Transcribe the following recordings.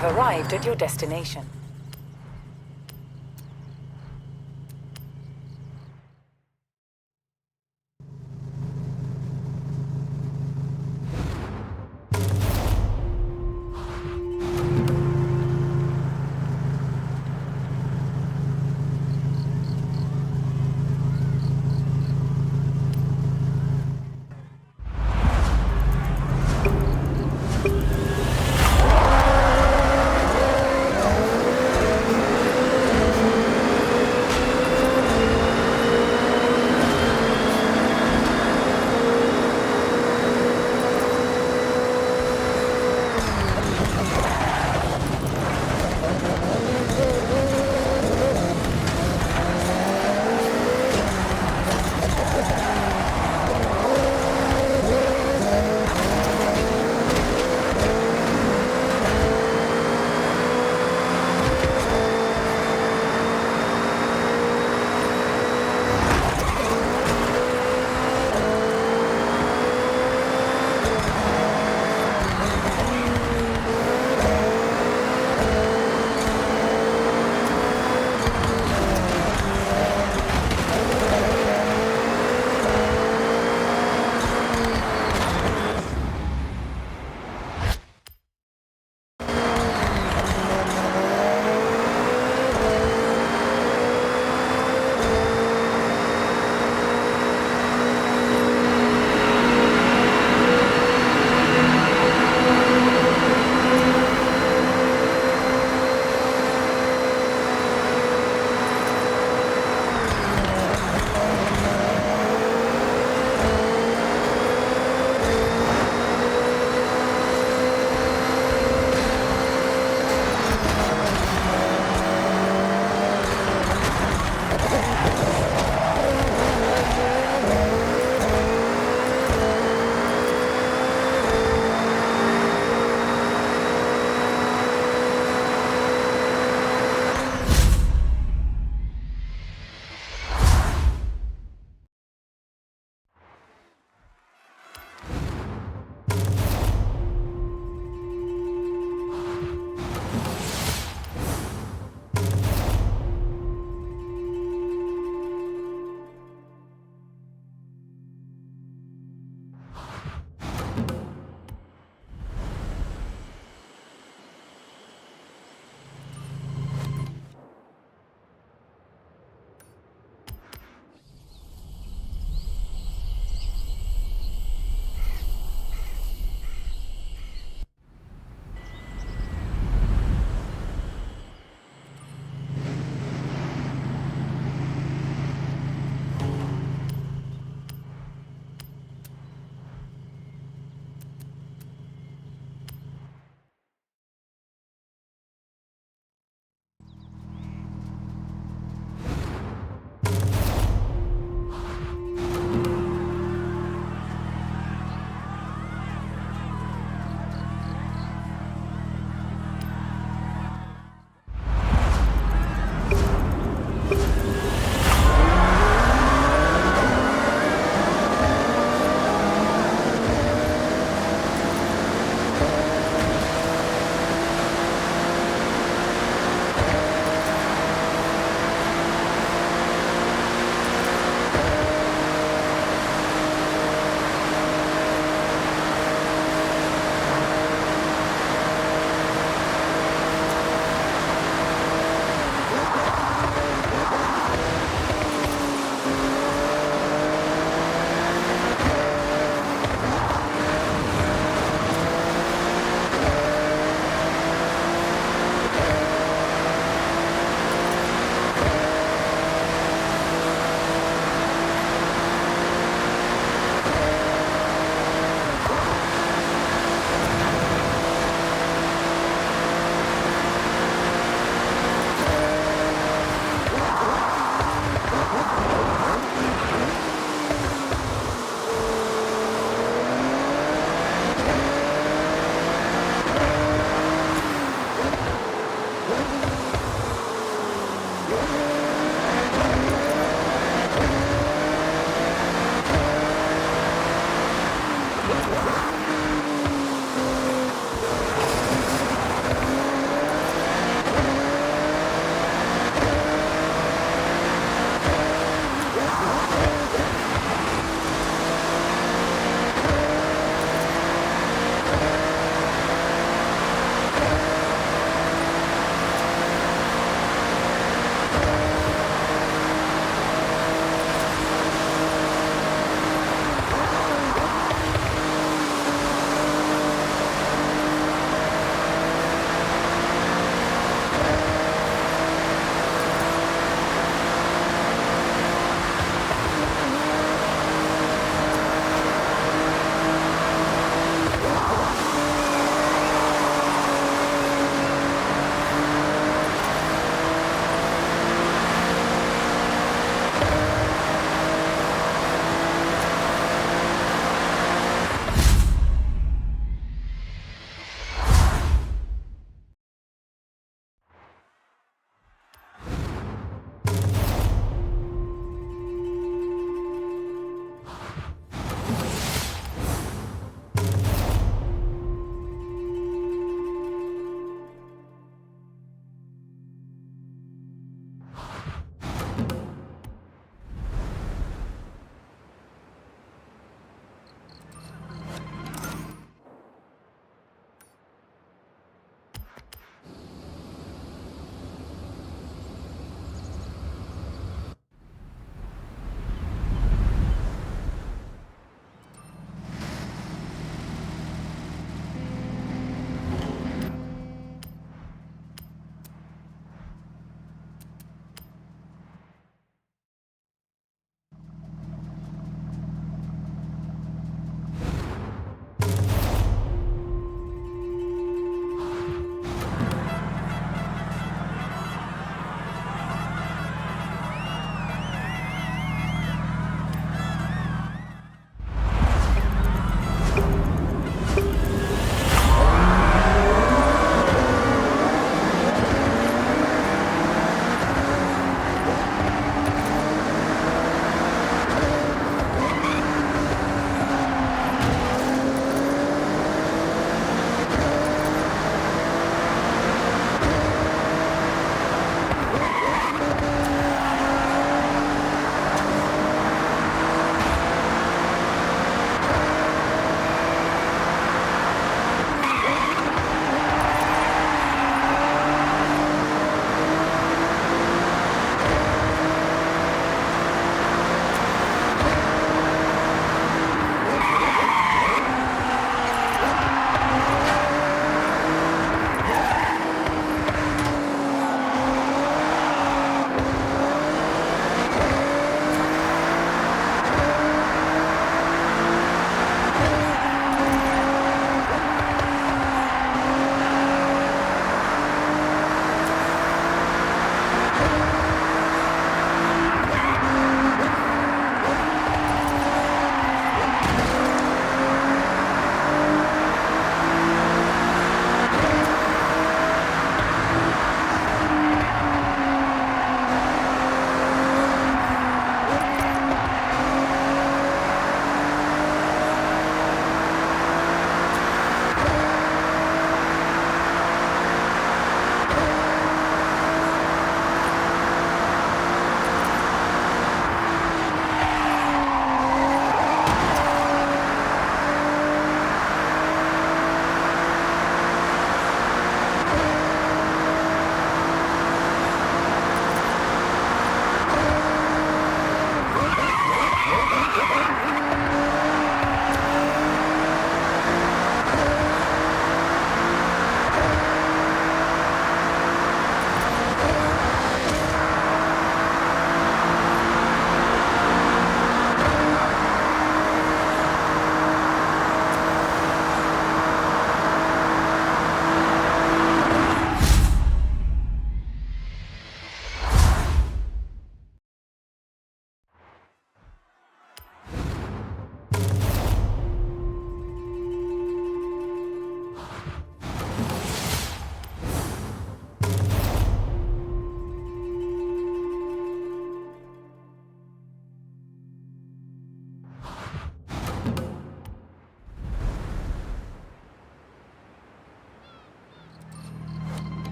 have arrived at your destination.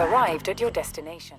arrived at your destination.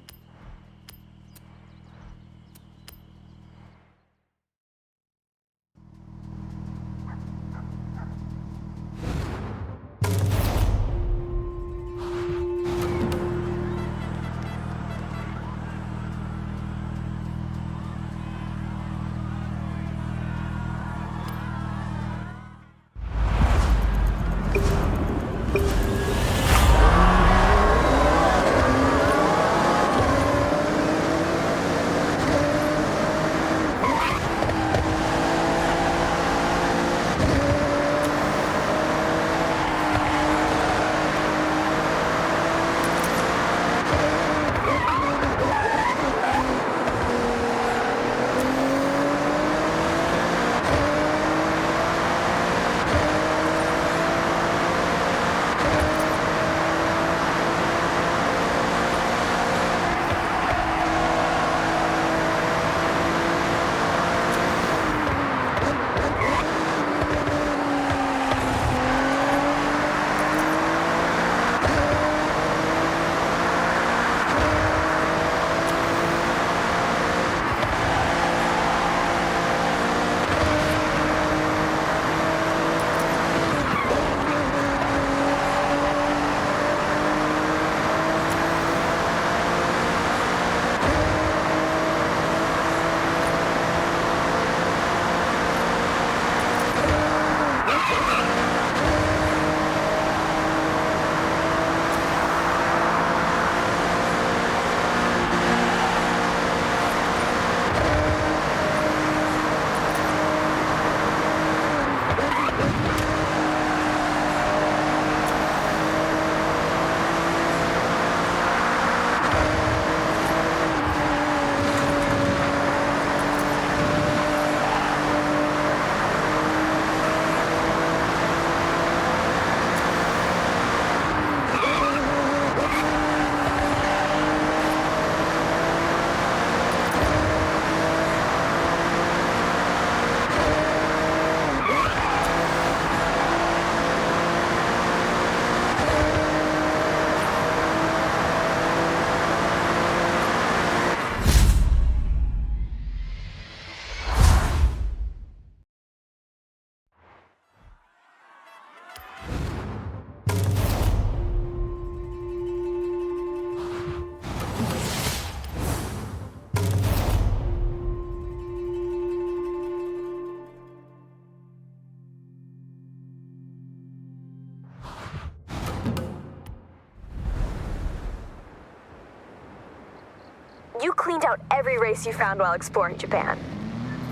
You cleaned out every race you found while exploring Japan.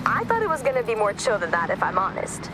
I thought it was gonna be more chill than that, if I'm honest.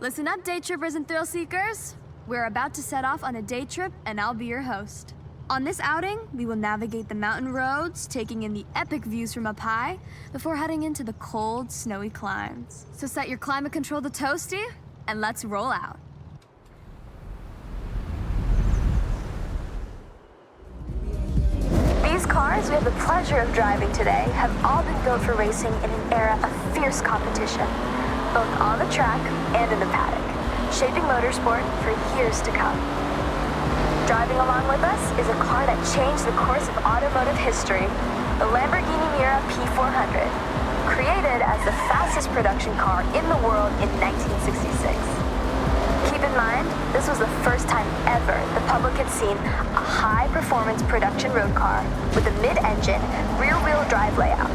Listen up, day trippers and thrill seekers. We're about to set off on a day trip, and I'll be your host. On this outing, we will navigate the mountain roads, taking in the epic views from up high, before heading into the cold, snowy climbs. So set your climate control to toasty, and let's roll out. These cars we have the pleasure of driving today have all been built for racing in an era of fierce competition, both on the track and in the paddock, shaping motorsport for years to come. Driving along with us is a car that changed the course of automotive history, the Lamborghini Miura P400, created as the fastest production car in the world in 1966. Keep in mind, this was the first time ever the public had seen a high-performance production road car with a mid-engine, rear-wheel drive layout.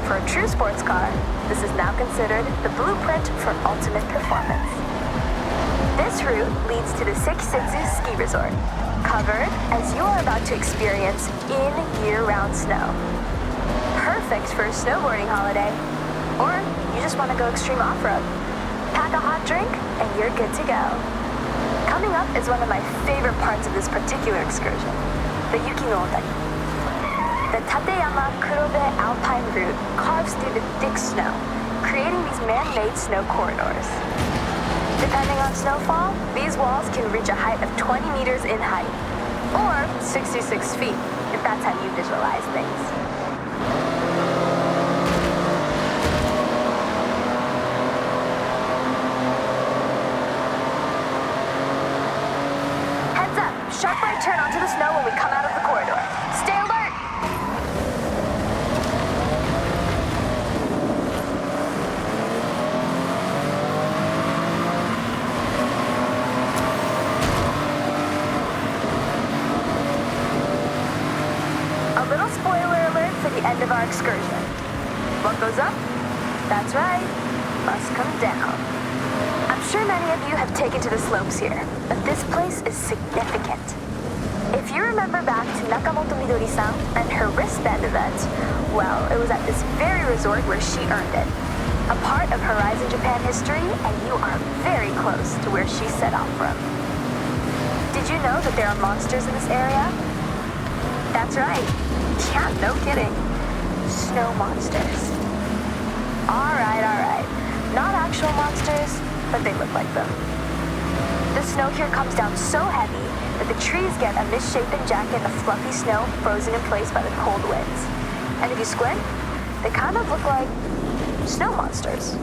For a true sports car, this is now considered the blueprint for ultimate performance. This route leads to the Sekisutsu ski resort, covered as you are about to experience in year-round snow. Perfect for a snowboarding holiday, or you just want to go extreme off-road. Pack a hot drink and you're good to go. Coming up is one of my favorite parts of this particular excursion, the Yuki no Otari. The Tateyama Kurobe Alpine route carves through the thick snow, creating these man-made snow corridors. Depending on snowfall, these walls can reach a height of 20 meters in height, or 66 feet, if that's how you visualize things. Heads up, sharp right turn onto the snow when we come out of the corridor. Stay alert! End of our excursion. What goes up? That's right, must come down. I'm sure many of you have taken to the slopes here, but this place is significant. If you remember back to Nakamoto Midori-san and her wristband event, well, it was at this very resort where she earned it. A part of Horizon Japan history, and you are very close to where she set off from. Did you know that there are monsters in this area? That's right. Yeah, no kidding. Snow monsters. Alright. Not actual monsters, but they look like them. The snow here comes down so heavy that the trees get a misshapen jacket of fluffy snow frozen in place by the cold winds. And if you squint, they kind of look like snow monsters.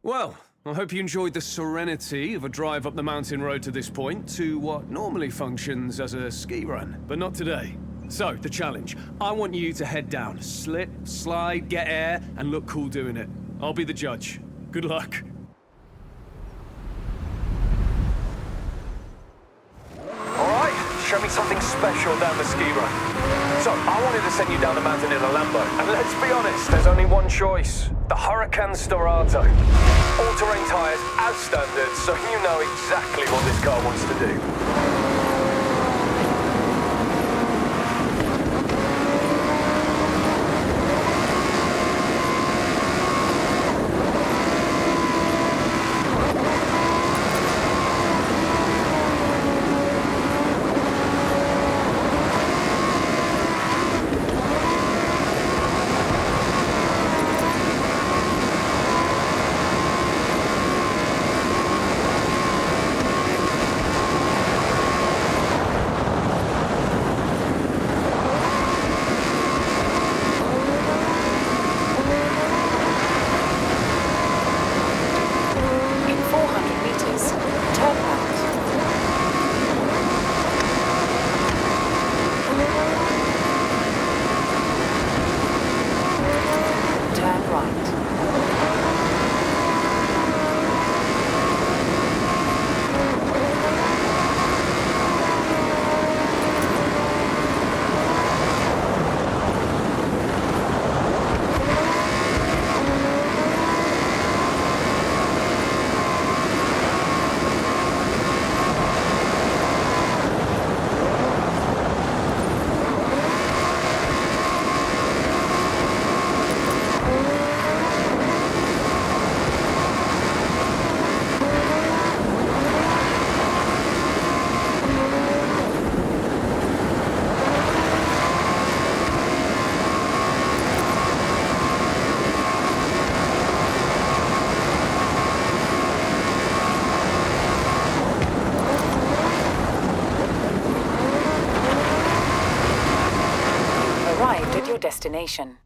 Well, I hope you enjoyed the serenity of a drive up the mountain road to this point to what normally functions as a ski run, but not today. So, the challenge. I want you to head down, slip, slide, get air, and look cool doing it. I'll be the judge. Good luck. Alright, show me something special down the ski run. So, I wanted to send you down the mountain in a Lambo, and let's be honest, there's only one choice. The Huracan Storato. All-terrain tyres as standard, so you know exactly what this car wants to do. Destination.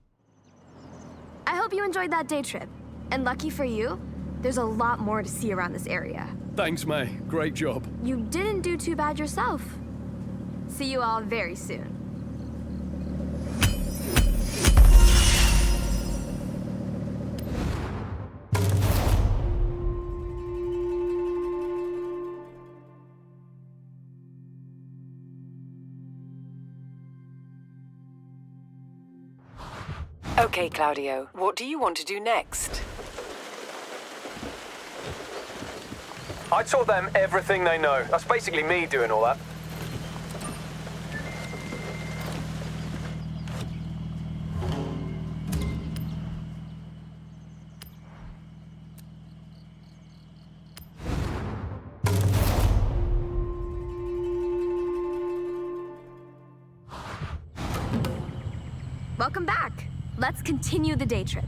I hope you enjoyed that day trip. And lucky for you, there's a lot more to see around this area. Thanks, May. Great job. You didn't do too bad yourself. See you all very soon. Okay, Claudio, what do you want to do next? I taught them everything they know. That's basically me doing all that. Welcome back. Let's continue the day trip.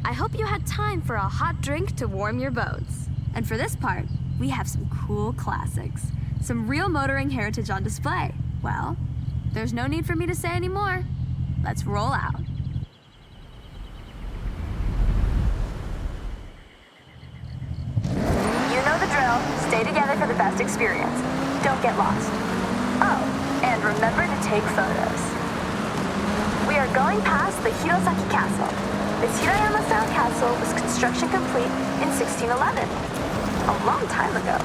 I hope you had time for a hot drink to warm your bones. And for this part, we have some cool classics. Some real motoring heritage on display. Well, there's no need for me to say any more. Let's roll out. You know the drill. Stay together for the best experience. Don't get lost. Oh, and remember to take photos. We are going past the Hirosaki Castle. This Hirayama-style castle was construction complete in 1611. A long time ago.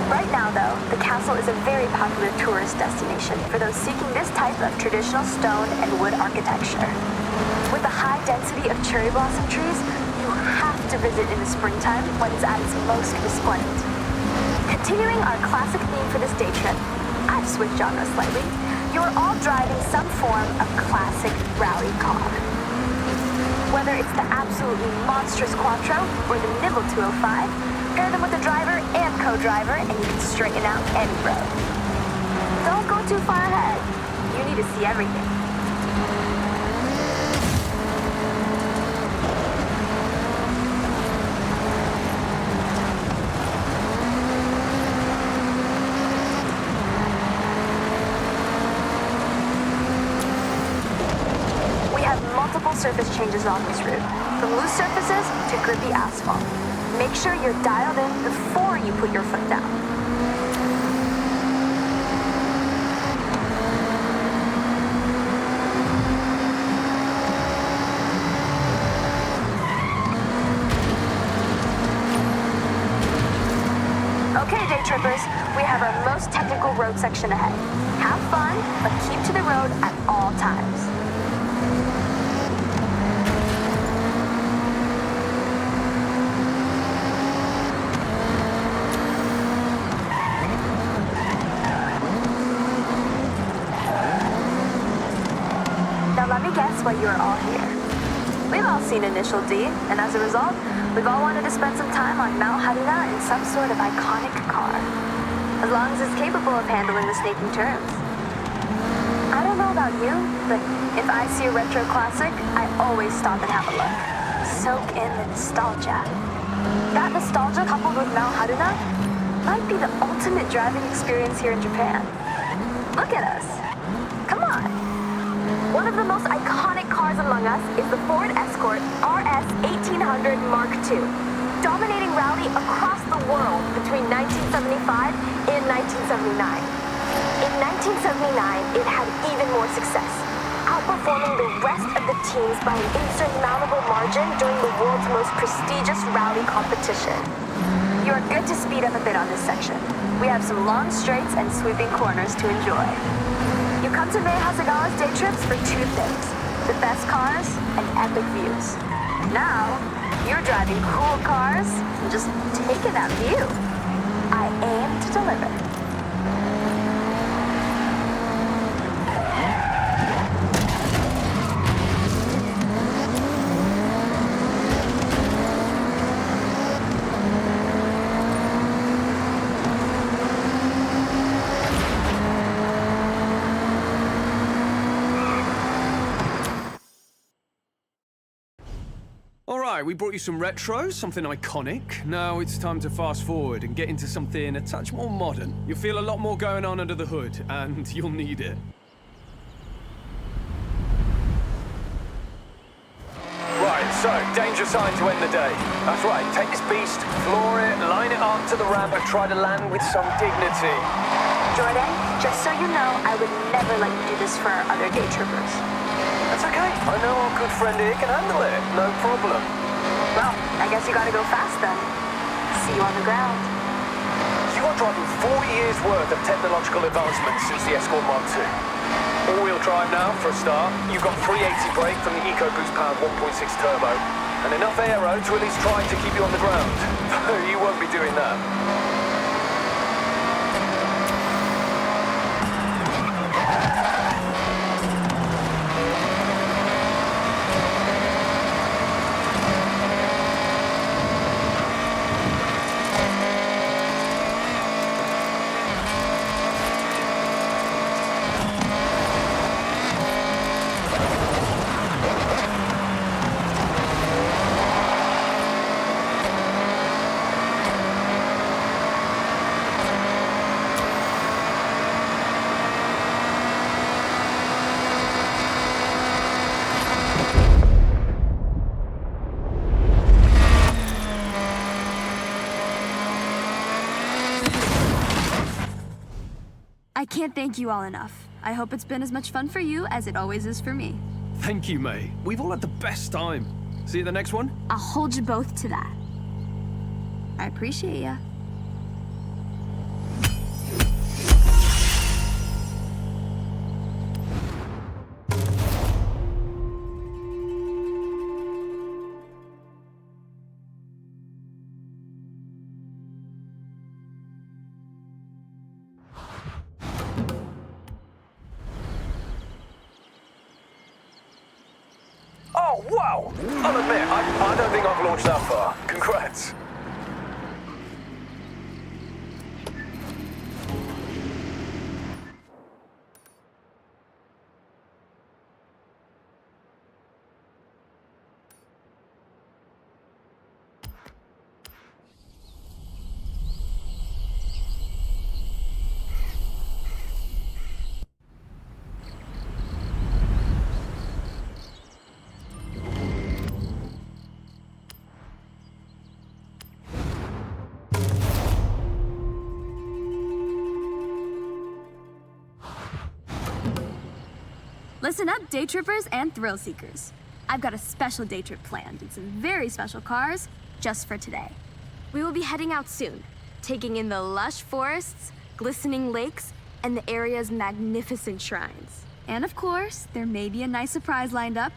Right now, though, the castle is a very popular tourist destination for those seeking this type of traditional stone and wood architecture. With the high density of cherry blossom trees, you have to visit in the springtime when it's at its most resplendent. Continuing our classic theme for this day trip, I've switched genres slightly. You are all driving some form of classic rally car. Whether it's the absolutely monstrous Quattro or the Nibble 205, pair them with a driver and co-driver and you can straighten out any road. Don't go too far ahead. You need to see everything. Surface changes on this route, from loose surfaces to grippy asphalt. Make sure you're dialed in before you put your foot down. Okay, day trippers, we have our most technical road section ahead. Have fun, but keep to the road at all times. Let me guess why you are all here. We've all seen Initial D, and as a result, we've all wanted to spend some time on Mount Haruna in some sort of iconic car. As long as it's capable of handling the snaking turns. I don't know about you, but if I see a retro classic, I always stop and have a look. Soak in the nostalgia. That nostalgia coupled with Mount Haruna might be the ultimate driving experience here in Japan. Look at us. Come on. One of the most iconic cars among us is the Ford Escort RS 1800 Mark II, dominating rally across the world between 1975 and 1979. In 1979, it had even more success, outperforming the rest of the teams by an insurmountable margin during the world's most prestigious rally competition. You are good to speed up a bit on this section. We have some long straights and sweeping corners to enjoy. You come to May Hasegawa's day trips for two things: the best cars and epic views. Now, you're driving cool cars and just taking that view. I aim to deliver. We brought you some retro, something iconic. Now it's time to fast forward and get into something a touch more modern. You'll feel a lot more going on under the hood, and you'll need it. Right, Danger sign to end the day. That's right, take this beast, floor it, line it up to the ramp, and try to land with some dignity. Jordan, just so you know, I would never let you do this for our other day trippers. That's okay. I know our good friend here can handle it. No problem. Well, I guess you gotta go fast then. See you on the ground. You are driving 4 years worth of technological advancements since the Escort Mark II. All-wheel drive now, for a start. You've got 380 brake from the EcoBoost powered 1.6 turbo, and enough aero to at least try to keep you on the ground. You won't be doing that. I can't thank you all enough. I hope it's been as much fun for you as it always is for me. Thank you, May. We've all had the best time. See you at the next one? I'll hold you both to that. I appreciate ya. Oh, wow! I'll admit, I don't think I've launched that far. Congrats. Listen up, day trippers and thrill seekers. I've got a special day trip planned and some very special cars just for today. We will be heading out soon, taking in the lush forests, glistening lakes, and the area's magnificent shrines. And of course, there may be a nice surprise lined up,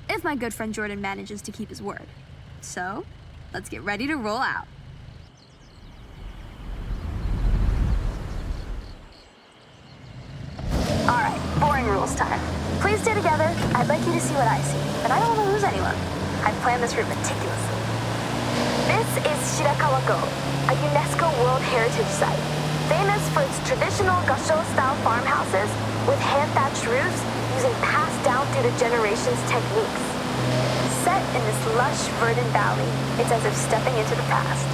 if my good friend Jordan manages to keep his word. So, let's get ready to roll out. All right, boring rules time. Please stay together. I'd like you to see what I see, but I don't want to lose anyone. I've planned this route meticulously. This is Shirakawa-go, a UNESCO World Heritage Site, famous for its traditional Gosho-style farmhouses with hand-thatched roofs using passed-down through the generations techniques. Set in this lush, verdant valley, it's as if stepping into the past.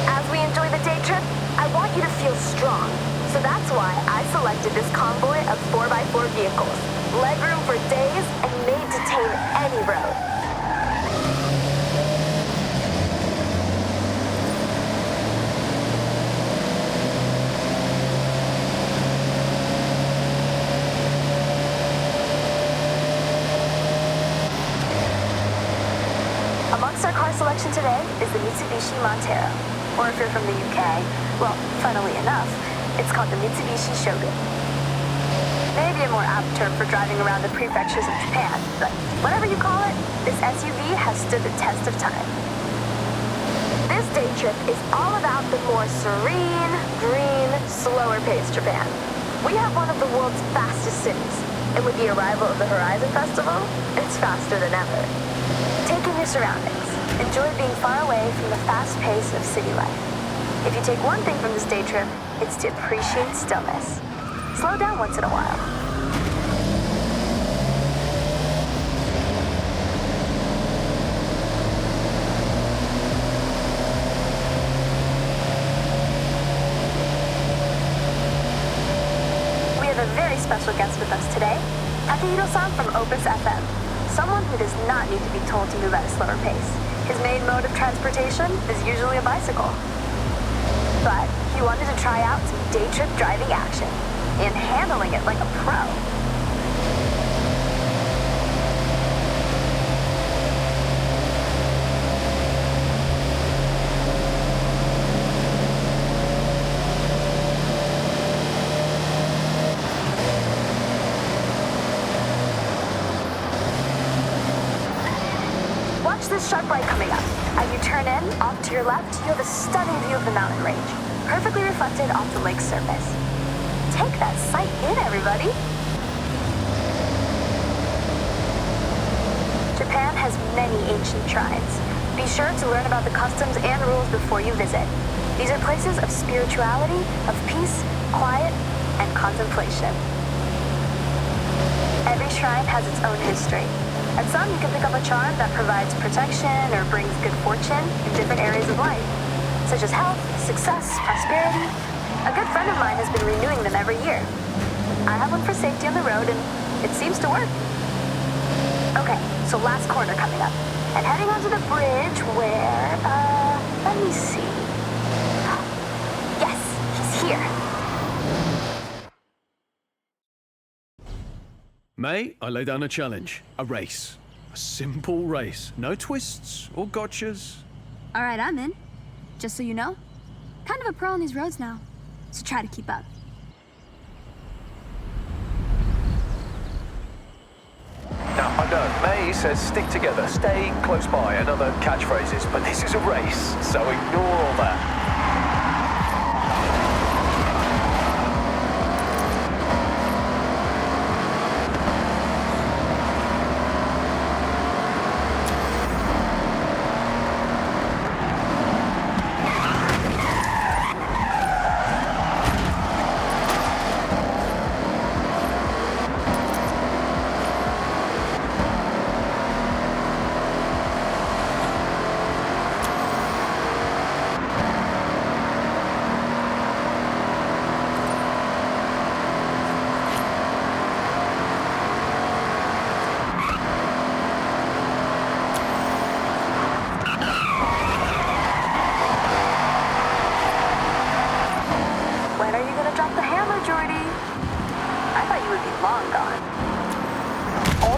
As we enjoy the day trip, I want you to feel strong. So that's why I selected this convoy of 4x4 vehicles, legroom for days and made to tame any road. Amongst our car selection today is the Mitsubishi Montero, or if you're from the UK, well, funnily enough, it's called the Mitsubishi Shogun. Maybe a more apt term for driving around the prefectures of Japan, but whatever you call it, this SUV has stood the test of time. This day trip is all about the more serene, green, slower-paced Japan. We have one of the world's fastest cities, and with the arrival of the Horizon Festival, it's faster than ever. Take in your surroundings. Enjoy being far away from the fast pace of city life. If you take one thing from this day trip, it's to appreciate stillness. Slow down once in a while. We have a very special guest with us today, Takahiro-san from Opus FM. someone who does not need to be told to move at a slower pace. His main mode of transportation is usually a bicycle. But he wanted to try out some day trip driving action and handling it like a pro. Watch this sharp right coming up. As you turn in, off to your left, you have a stunning view of the mountain range, perfectly reflected off the lake's surface. Take that sight in, everybody. Japan has many ancient shrines. Be sure to learn about the customs and rules before you visit. These are places of spirituality, of peace, quiet, and contemplation. Every shrine has its own history. At some, you can pick up a charm that provides protection or brings good fortune in different areas of life, such as health, success, prosperity. A good friend of mine has been renewing them every year. I have one for safety on the road, and it seems to work. Okay, so last corner coming up, and heading onto the bridge where, let me see. Yes, he's here. May, I lay down a challenge. A race. A simple race. No twists or gotchas. All right, I'm in. Just so you know, kind of a pro on these roads now, so try to keep up. Now, I know, May says stick together, stay close by, and other catchphrases, but this is a race, so ignore all that.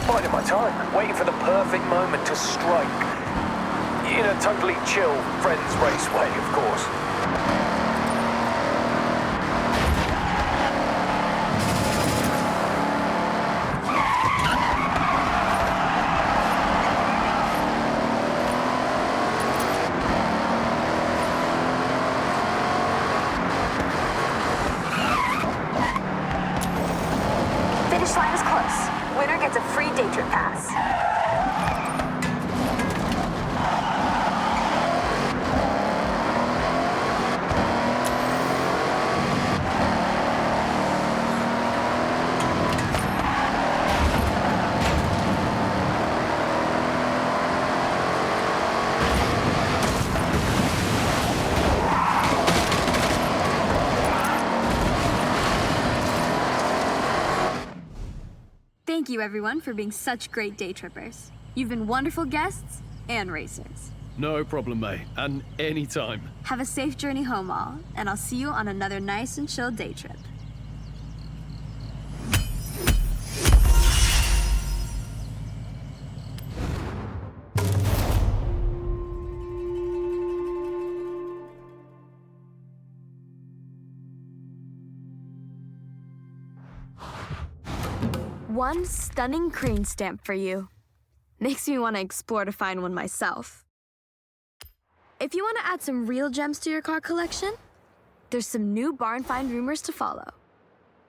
Biding my time, waiting for the perfect moment to strike. In a totally chill, friends race way, of course. Finish line is close. Winner gets a free day trip pass. Thank you, everyone, for being such great day trippers. You've been wonderful guests and racers. No problem, May. And anytime. Have a safe journey home, all, and I'll see you on another nice and chill day trip. One stunning crane stamp for you. Makes me want to explore to find one myself. If you want to add some real gems to your car collection, there's some new barn find rumors to follow.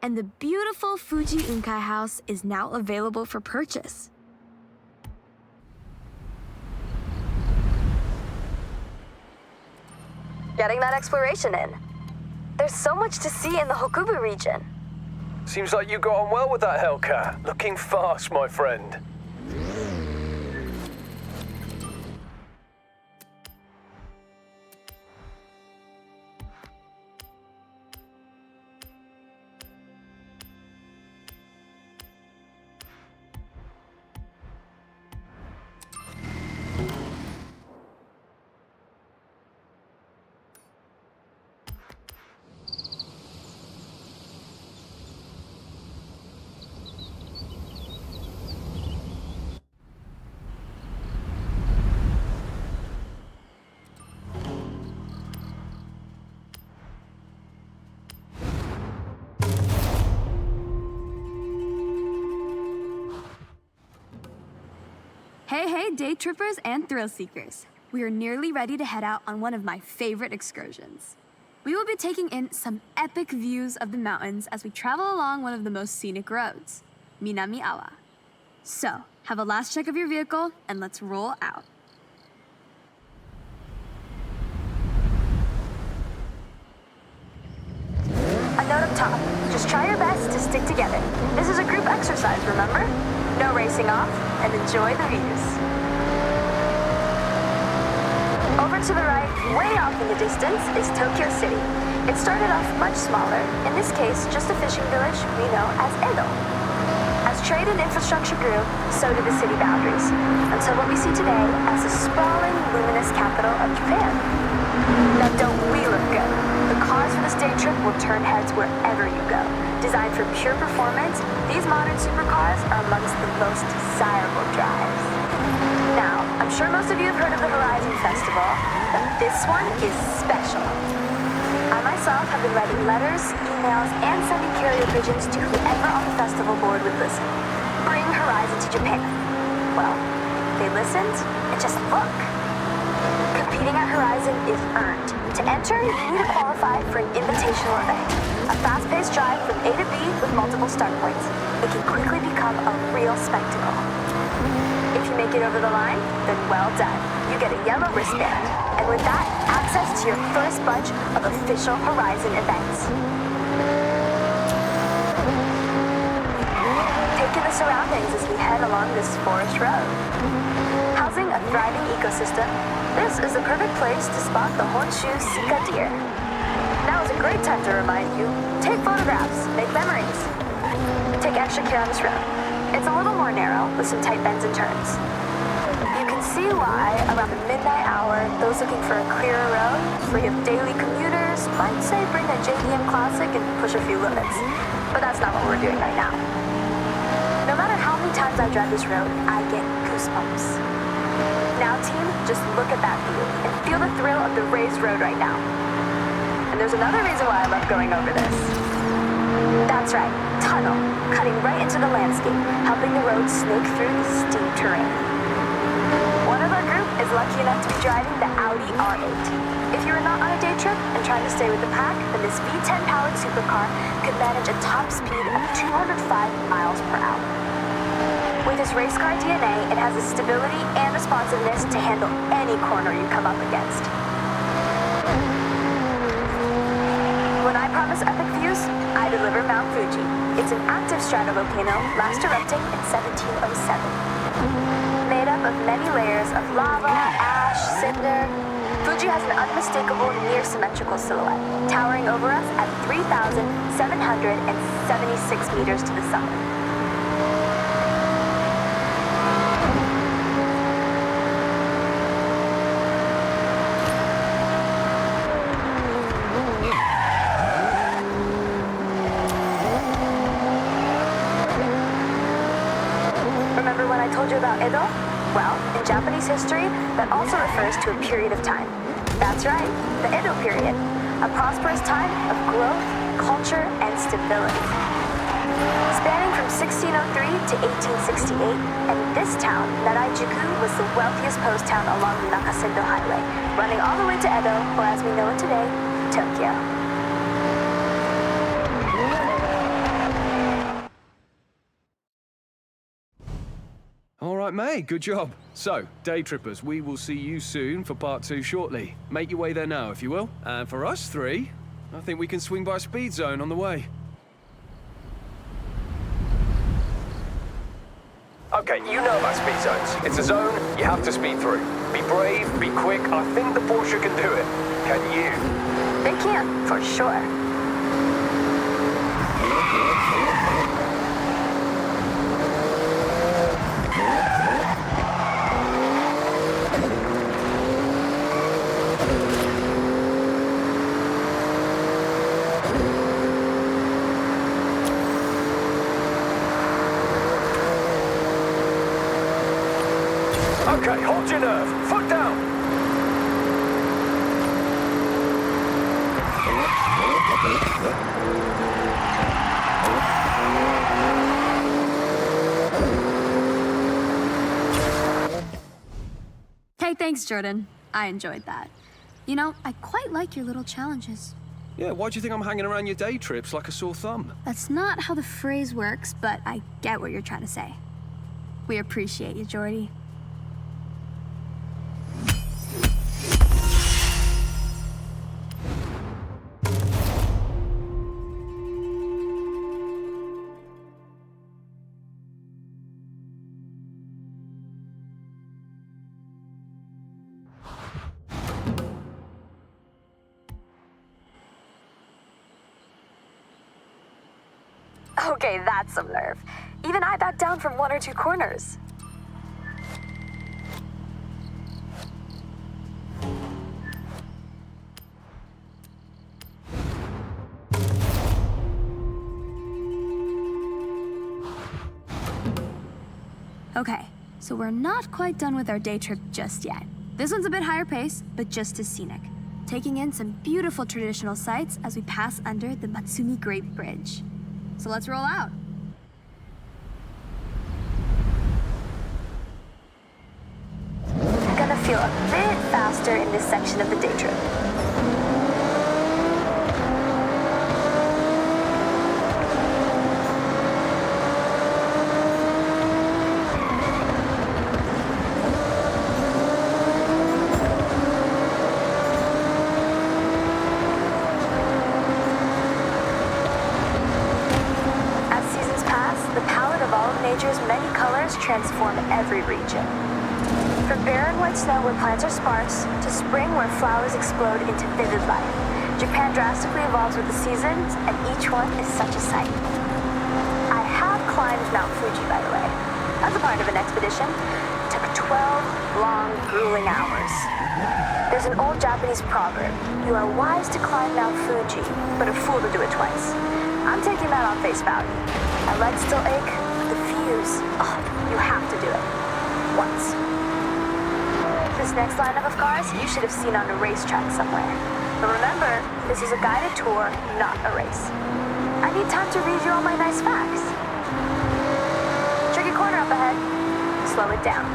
And the beautiful Fuji Unkai house is now available for purchase. Getting that exploration in. There's so much to see in the Hokubu region. Seems like you got on well with that Hellcat. Looking fast, my friend. Hey, day trippers and thrill seekers. We are nearly ready to head out on one of my favorite excursions. We will be taking in some epic views of the mountains as we travel along one of the most scenic roads, Minami Awa. So, have a last check of your vehicle and let's roll out. A note up top. Just try your best to stick together. This is a group exercise, remember? No racing off, and enjoy the views. Over to the right, way off in the distance, is Tokyo City. It started off much smaller, in this case, just a fishing village we know as Edo. As trade and infrastructure grew, so did the city boundaries, until what we see today as the sprawling, luminous capital of Japan. Now don't we look good? The cars for this day trip will turn heads wherever you go. Designed for pure performance, these modern supercars are amongst the most desirable drives. Now, I'm sure most of you have heard of the Horizon Festival, but this one is special. I myself have been writing letters, emails, and sending carrier pigeons to whoever on the festival board would listen. Bring Horizon to Japan. Well, they listened, and just look. Competing at Horizon is earned. To enter, you need to qualify for an invitational event. A fast-paced drive from A to B with multiple start points. It can quickly become a real spectacle. If you make it over the line, then well done. You get a yellow wristband. And with that, access to your first bunch of official Horizon events. Take in the surroundings as we head along this forest road. Housing a thriving ecosystem, this is the perfect place to spot the Honshu Sika deer. Now is a great time to remind you, take photographs, make memories. Take extra care on this road. It's a little more narrow with some tight bends and turns. You can see why, around the midnight hour, those looking for a clearer road, free of daily commuters, might say bring a JDM Classic and push a few limits. But that's not what we're doing right now. No matter how many times I drive this road, I get goosebumps. Now, team, just look at that view and feel the thrill of the raised road right now. And there's another reason why I love going over this. That's right, tunnel, cutting right into the landscape, helping the road snake through the steep terrain. One of our group is lucky enough to be driving the Audi R8. If you are not on a day trip and trying to stay with the pack, then this V10-powered supercar could manage a top speed of 205 miles per hour. With its race car DNA, it has the stability and responsiveness to handle any corner you come up against. When I promise epic views, I deliver Mount Fuji. It's an active stratovolcano, last erupting in 1707. Made up of many layers of lava, ash, cinder, Fuji has an unmistakable near-symmetrical silhouette, towering over us at 3,776 meters to the summit. Remember when I told you about Edo? Well, in Japanese history, that also refers to a period of time. That's right, the Edo period. A prosperous time of growth, culture, and stability. Spanning from 1603 to 1868, and this town, Naraijuku, was the wealthiest post town along the Nakasendo Highway, running all the way to Edo, or as we know it today, Tokyo. All right, mate, good job. So, day trippers, we will see you soon for part 2 shortly. Make your way there now, if you will. And for us 3, I think we can swing by a speed zone on the way. Okay, you know about speed zones. It's a zone you have to speed through. Be brave, be quick. I think the Porsche can do it. Can you? They can, for sure. Okay, hold your nerve. Foot down. Thanks, Jordan. I enjoyed that. You know, I quite like your little challenges. Yeah, why do you think I'm hanging around your day trips like a sore thumb? That's not how the phrase works, but I get what you're trying to say. We appreciate you, Jordy. Okay, that's some nerve. Even I backed down from one or two corners. Okay, so we're not quite done with our day trip just yet. This one's a bit higher pace, but just as scenic. Taking in some beautiful traditional sights as we pass under the Matsumi Great Bridge. So let's roll out. I'm gonna feel a bit faster in this section of the day trip. Nature's many colors transform every region. From barren white snow where plants are sparse, to spring where flowers explode into vivid life, Japan drastically evolves with the seasons, and each one is such a sight. I have climbed Mount Fuji, by the way, as a part of an expedition. It took 12 long, grueling hours. There's an old Japanese proverb: you are wise to climb Mount Fuji, but a fool to do it twice. I'm taking that on face value. My legs still ache. Oh, you have to do it. Once. This next lineup of cars you should have seen on a racetrack somewhere. But remember, this is a guided tour, not a race. I need time to read you all my nice facts. Tricky corner up ahead. Slow it down.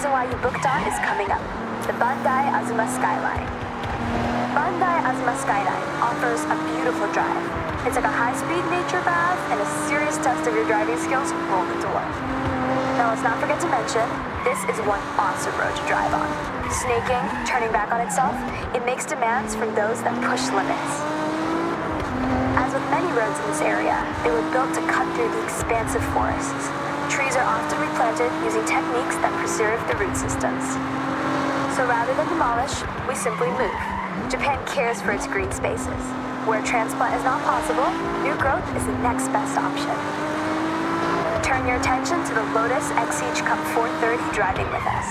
Why you booked on is coming up. The Bandai Azuma Skyline. Bandai Azuma Skyline offers a beautiful drive. It's like a high-speed nature bath and a serious test of your driving skills rolled into one. Now let's not forget to mention, this is one awesome road to drive on. Snaking, turning back on itself, it makes demands from those that push limits. As with many roads in this area, they were built to cut through the expansive forests. Trees are often replanted using techniques that preserve the root systems. So rather than demolish, we simply move. Japan cares for its green spaces. Where transplant is not possible, new growth is the next best option. Turn your attention to the Lotus Exige Cup 430 driving with us.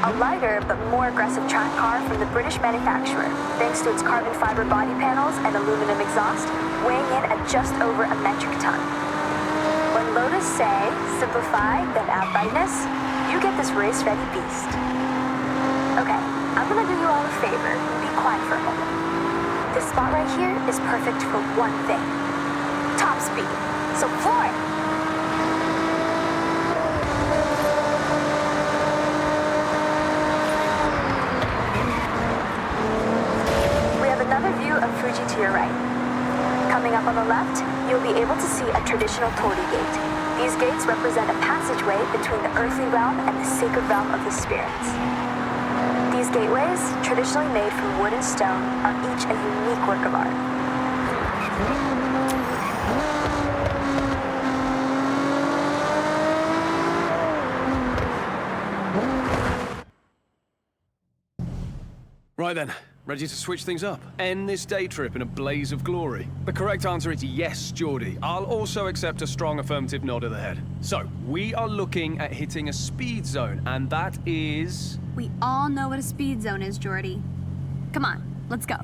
A lighter but more aggressive track car from the British manufacturer, thanks to its carbon fiber body panels and aluminum exhaust, weighing in at just over a metric ton. When Lotus say, simplify, then add lightness, you get this race-ready beast. Okay, I'm gonna do you all a favor and be quiet for a moment. This spot right here is perfect for one thing. Top speed. So floor it! We have another view of Fuji to your right. Coming up on the left, you'll be able to see a traditional torii gate. These gates represent a passageway between the earthly realm and the sacred realm of the spirits. These gateways, traditionally made from wood and stone, are each a unique work of art. Right then, Ready to switch things up? End this day trip in a blaze of glory? The correct answer is yes, Geordie. I'll also accept a strong affirmative nod of the head. So, we are looking at hitting a speed zone, and that is... We all know what a speed zone is, Jordy. Come on, let's go.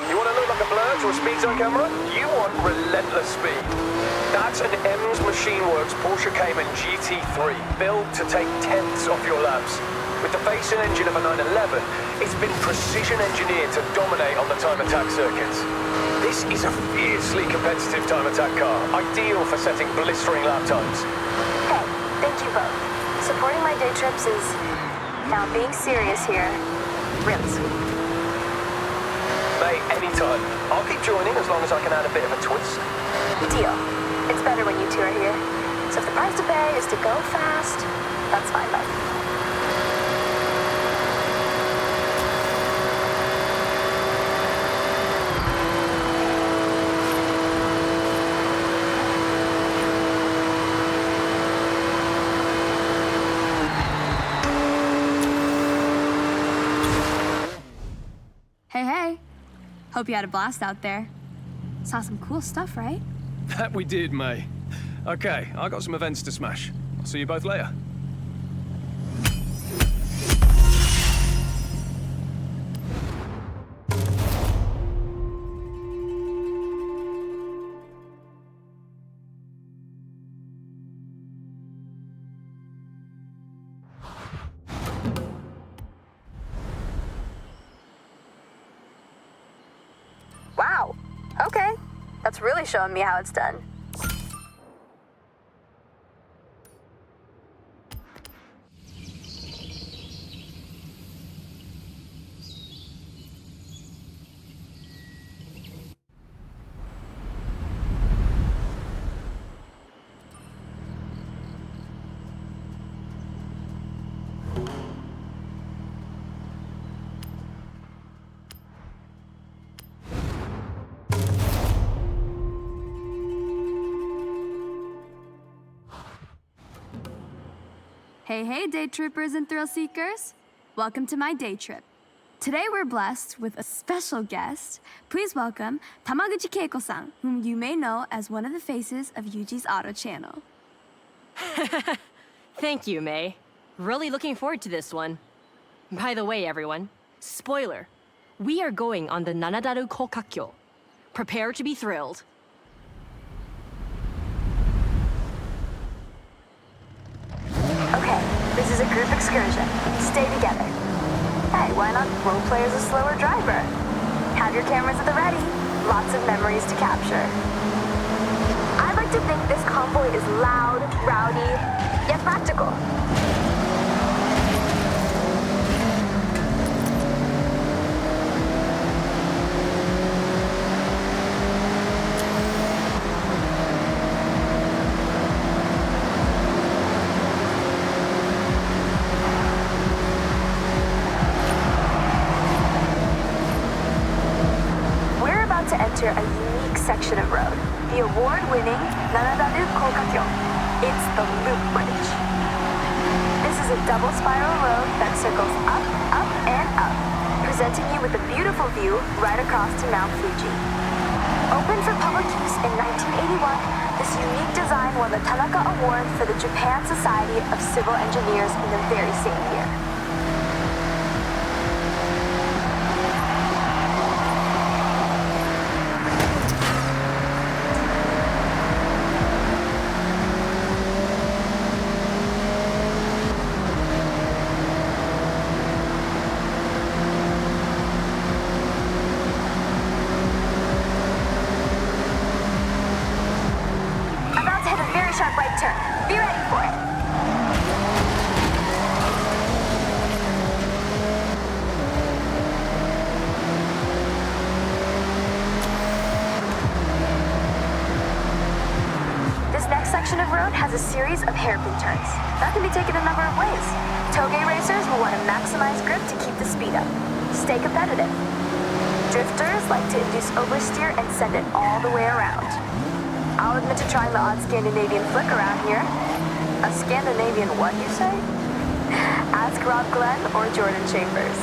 You want to look like a blur to a speed zone camera? You want relentless speed. That's an M's Machine Works Porsche Cayman GT3, built to take tenths off your laps. With the face and engine of a 911, it's been precision engineered to dominate on the time attack circuits. This is a fiercely competitive time attack car, ideal for setting blistering lap times. Hey, thank you both. Supporting my day trips is, now being serious here, really sweet. Mate, anytime. I'll keep joining as long as I can add a bit of a twist. Deal. It's better when you two are here. So if the price to pay is to go fast, that's fine by me. Hey. Hope you had a blast out there. Saw some cool stuff, right? That we did, May. Okay, I got some events to smash. I'll see you both later. Wow. Okay. That's really showing me how it's done. Hey, day trippers and thrill seekers. Welcome to my day trip. Today we're blessed with a special guest. Please welcome Tamaguchi Keiko-san, whom you may know as one of the faces of Yuji's Auto channel. Thank you, May. Really looking forward to this one. By the way, everyone, spoiler, we are going on the Nanadaru Kokakyo. Prepare to be thrilled. Okay, this is a group excursion. Stay together. Hey, why not roleplay as a slower driver? Have your cameras at the ready. Lots of memories to capture. I like to think this convoy is loud, rowdy, yet practical. A unique section of road, the award-winning Nanadaru Kokakyo. It's the Loop Bridge. This is a double spiral road that circles up, up, and up, presenting you with a beautiful view right across to Mount Fuji. Opened for public use in 1981, this unique design won the Tanaka Award for the Japan Society of Civil Engineers in the very same year. Sharp right turn. Be ready for it. This next section of road has a series of hairpin turns. That can be taken a number of ways. Toge racers will want to maximize grip to keep the speed up. Stay competitive. Drifters like to induce oversteer and send it all the way around. I'll admit to trying the odd Scandinavian flick around here. A Scandinavian what, you say? Ask Rob Glenn or Jordan Chambers.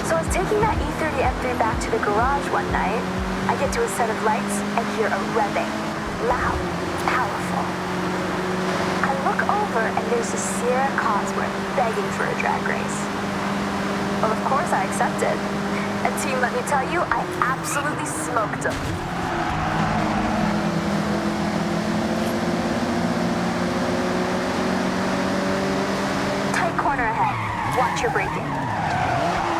So I was taking that E30 M3 back to the garage one night. I get to a set of lights and hear a revving. Loud, powerful. I look over and there's a Sierra Cosworth begging for a drag race. Well, of course I accepted. And team, let me tell you, I absolutely smoked them. Tight corner ahead. Watch your braking.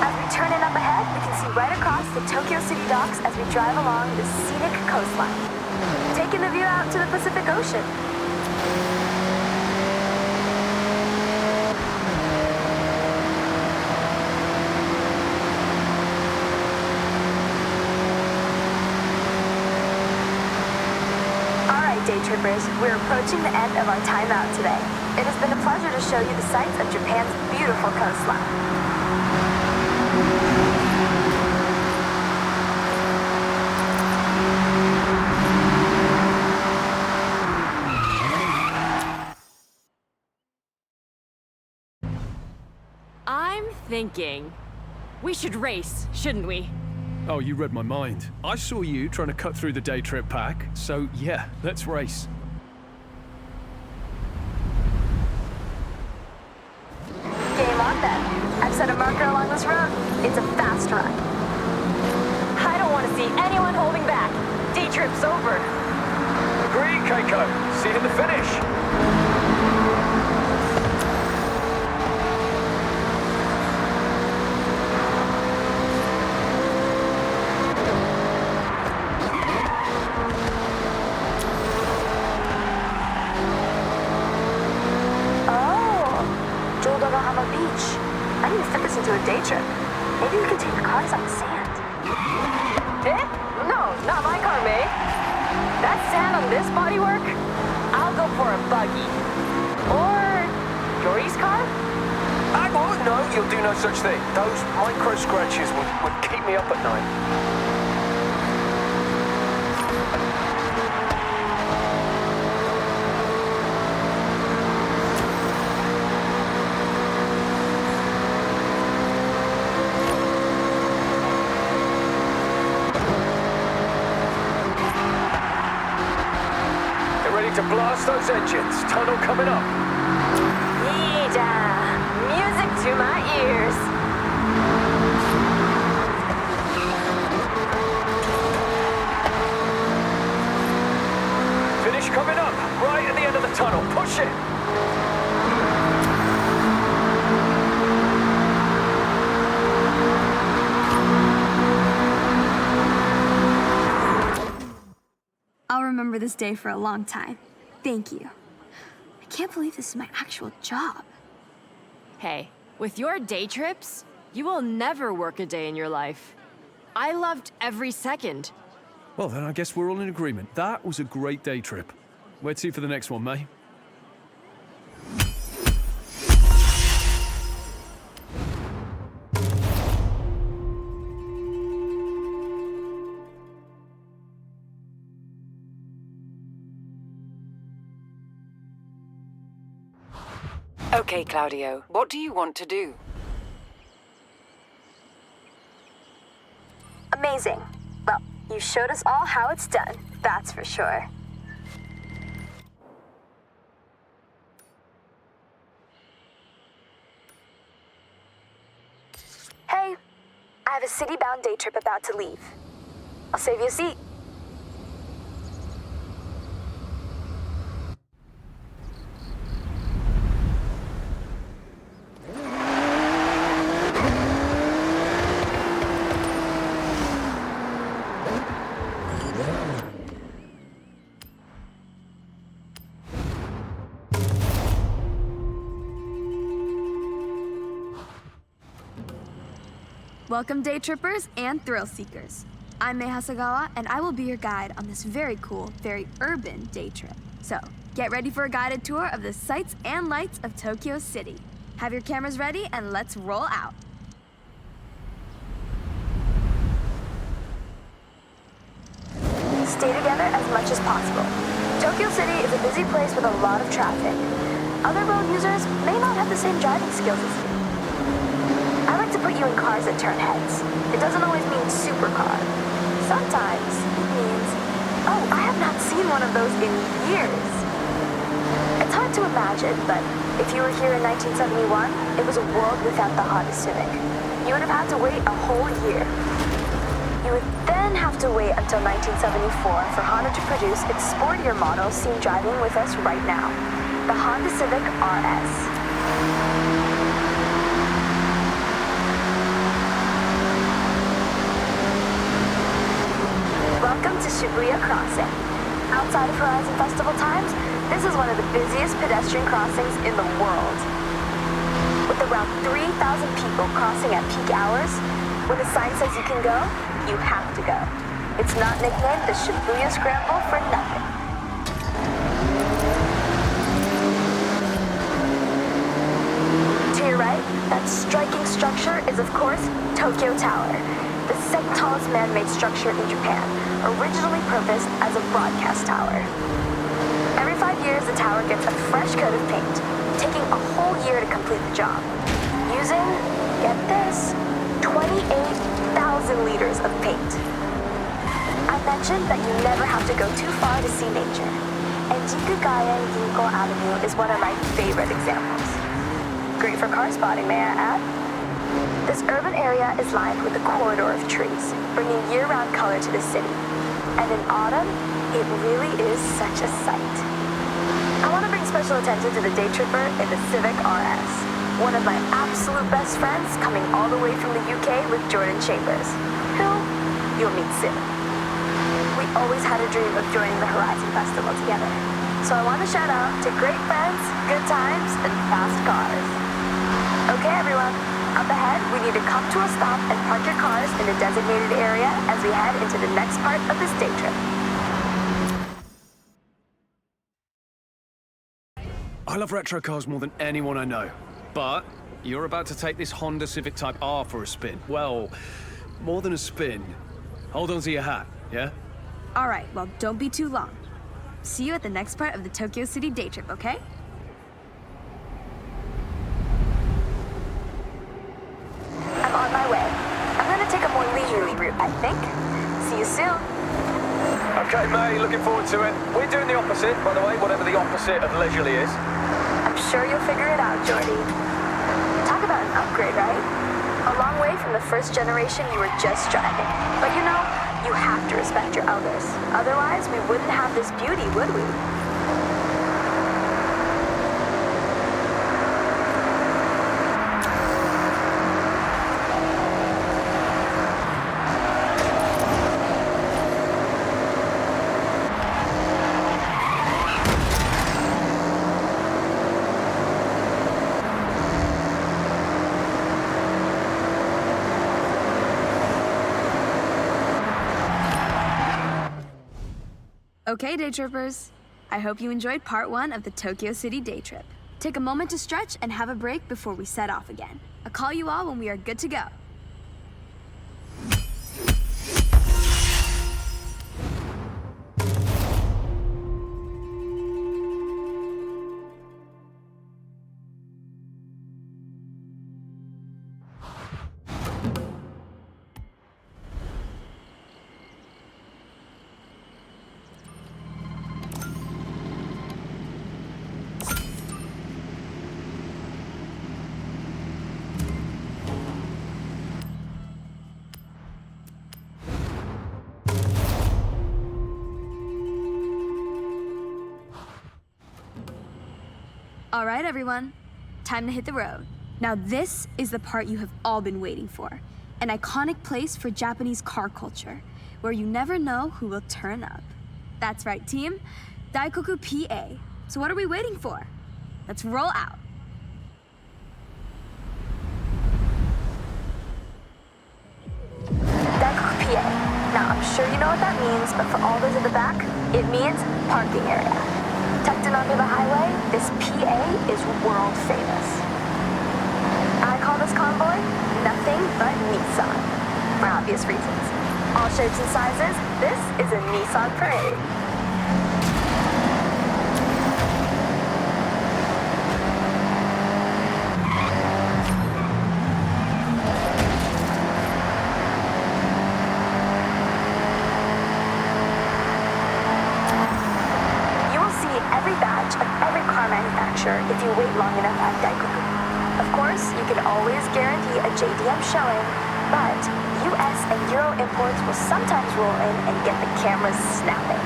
As we turn in up ahead, we can see right across the Tokyo City docks as we drive along the scenic coastline, taking the view out to the Pacific Ocean. All right, day trippers, we're approaching the end of our time out today. It has been a pleasure to show you the sights of Japan's beautiful coastline. I'm thinking we should race, shouldn't we? Oh, you read my mind. I saw you trying to cut through the day trip pack, so yeah, let's race. Game on then. I've set a marker along this road. It's a fast run. I don't want to see anyone holding back. Day trip's over. Agreed, Keiko. See you in the finish. Beach. I need to fit this into a day trip. Maybe we can take the cars on the sand. Eh? No, not my car, May. That sand on this bodywork? I'll go for a buggy. Or Yori's car? I won't. No, you'll do no such thing. Those micro scratches would keep me up at night. To blast those engines. Tunnel coming up. Yeah, music to my ears. Finish coming up. Right at the end of the tunnel. Push it. I'll remember this day for a long time. Thank you. I can't believe this is my actual job. Hey, with your day trips, you will never work a day in your life. I loved every second. Well, then I guess we're all in agreement. That was a great day trip. Where to for the next one, May? Okay, Claudio, what do you want to do? Amazing. Well, you showed us all how it's done, that's for sure. Hey, I have a city-bound day trip about to leave. I'll save you a seat. Welcome, day trippers and thrill seekers. I'm Mei Hasagawa, and I will be your guide on this very cool, very urban day trip. So, get ready for a guided tour of the sights and lights of Tokyo City. Have your cameras ready and let's roll out. Stay together as much as possible. Tokyo City is a busy place with a lot of traffic. Other road users may not have the same driving skills as you. I like to put you in cars that turn heads. It doesn't always mean supercar. Sometimes it means, oh, I have not seen one of those in years. It's hard to imagine, but if you were here in 1971, it was a world without the Honda Civic. You would have had to wait a whole year. You would then have to wait until 1974 for Honda to produce its sportier model seen driving with us right now, the Honda Civic RS. Welcome to Shibuya Crossing. Outside of Horizon Festival times, this is one of the busiest pedestrian crossings in the world. With around 3,000 people crossing at peak hours, when the sign says you can go, you have to go. It's not nicknamed the Shibuya Scramble for nothing. To your right, that striking structure is of course Tokyo Tower, the second tallest man-made structure in Japan, originally purposed as a broadcast tower. Every 5 years, the tower gets a fresh coat of paint, taking a whole year to complete the job, using, get this, 28,000 liters of paint. I mentioned that you never have to go too far to see nature, and Jikugayen Ginko Avenue is one of my favorite examples. Great for car spotting, may I add? This urban area is lined with a corridor of trees, bringing year-round color to the city. And in autumn, it really is such a sight. I want to bring special attention to the day tripper in the Civic RS. One of my absolute best friends coming all the way from the UK with Jordan Chambers, who you'll meet soon. We always had a dream of joining the Horizon Festival together. So I want to shout out to great friends, good times, and fast cars. Okay, everyone. Up ahead, we need to come to a stop and park your cars in the designated area as we head into the next part of this day trip. I love retro cars more than anyone I know. But you're about to take this Honda Civic Type R for a spin. Well, more than a spin. Hold on to your hat, yeah? All right, well, don't be too long. See you at the next part of the Tokyo City day trip, okay? I'm on my way. I'm gonna take a more leisurely route, I think. See you soon. Okay, May, looking forward to it. We're doing the opposite, by the way, whatever the opposite of leisurely is. I'm sure you'll figure it out, Jordy. Talk about an upgrade, right? A long way from the first generation you were just driving. But you know, you have to respect your elders. Otherwise, we wouldn't have this beauty, would we? Okay, day trippers. I hope you enjoyed part 1 of the Tokyo City day trip. Take a moment to stretch and have a break before we set off again. I'll call you all when we are good to go. All right, everyone. Time to hit the road. Now this is the part you have all been waiting for. An iconic place for Japanese car culture, where you never know who will turn up. That's right, team. Daikoku PA. So what are we waiting for? Let's roll out. Daikoku PA. Now, I'm sure you know what that means, but for all those at the back, it means parking area. onto the highway, this PA is world famous. I call this convoy nothing but Nissan, for obvious reasons. All shapes and sizes, this is a Nissan parade. If you wait long enough at Daikoku. Of course, you can always guarantee a JDM showing, but US and Euro imports will sometimes roll in and get the cameras snapping.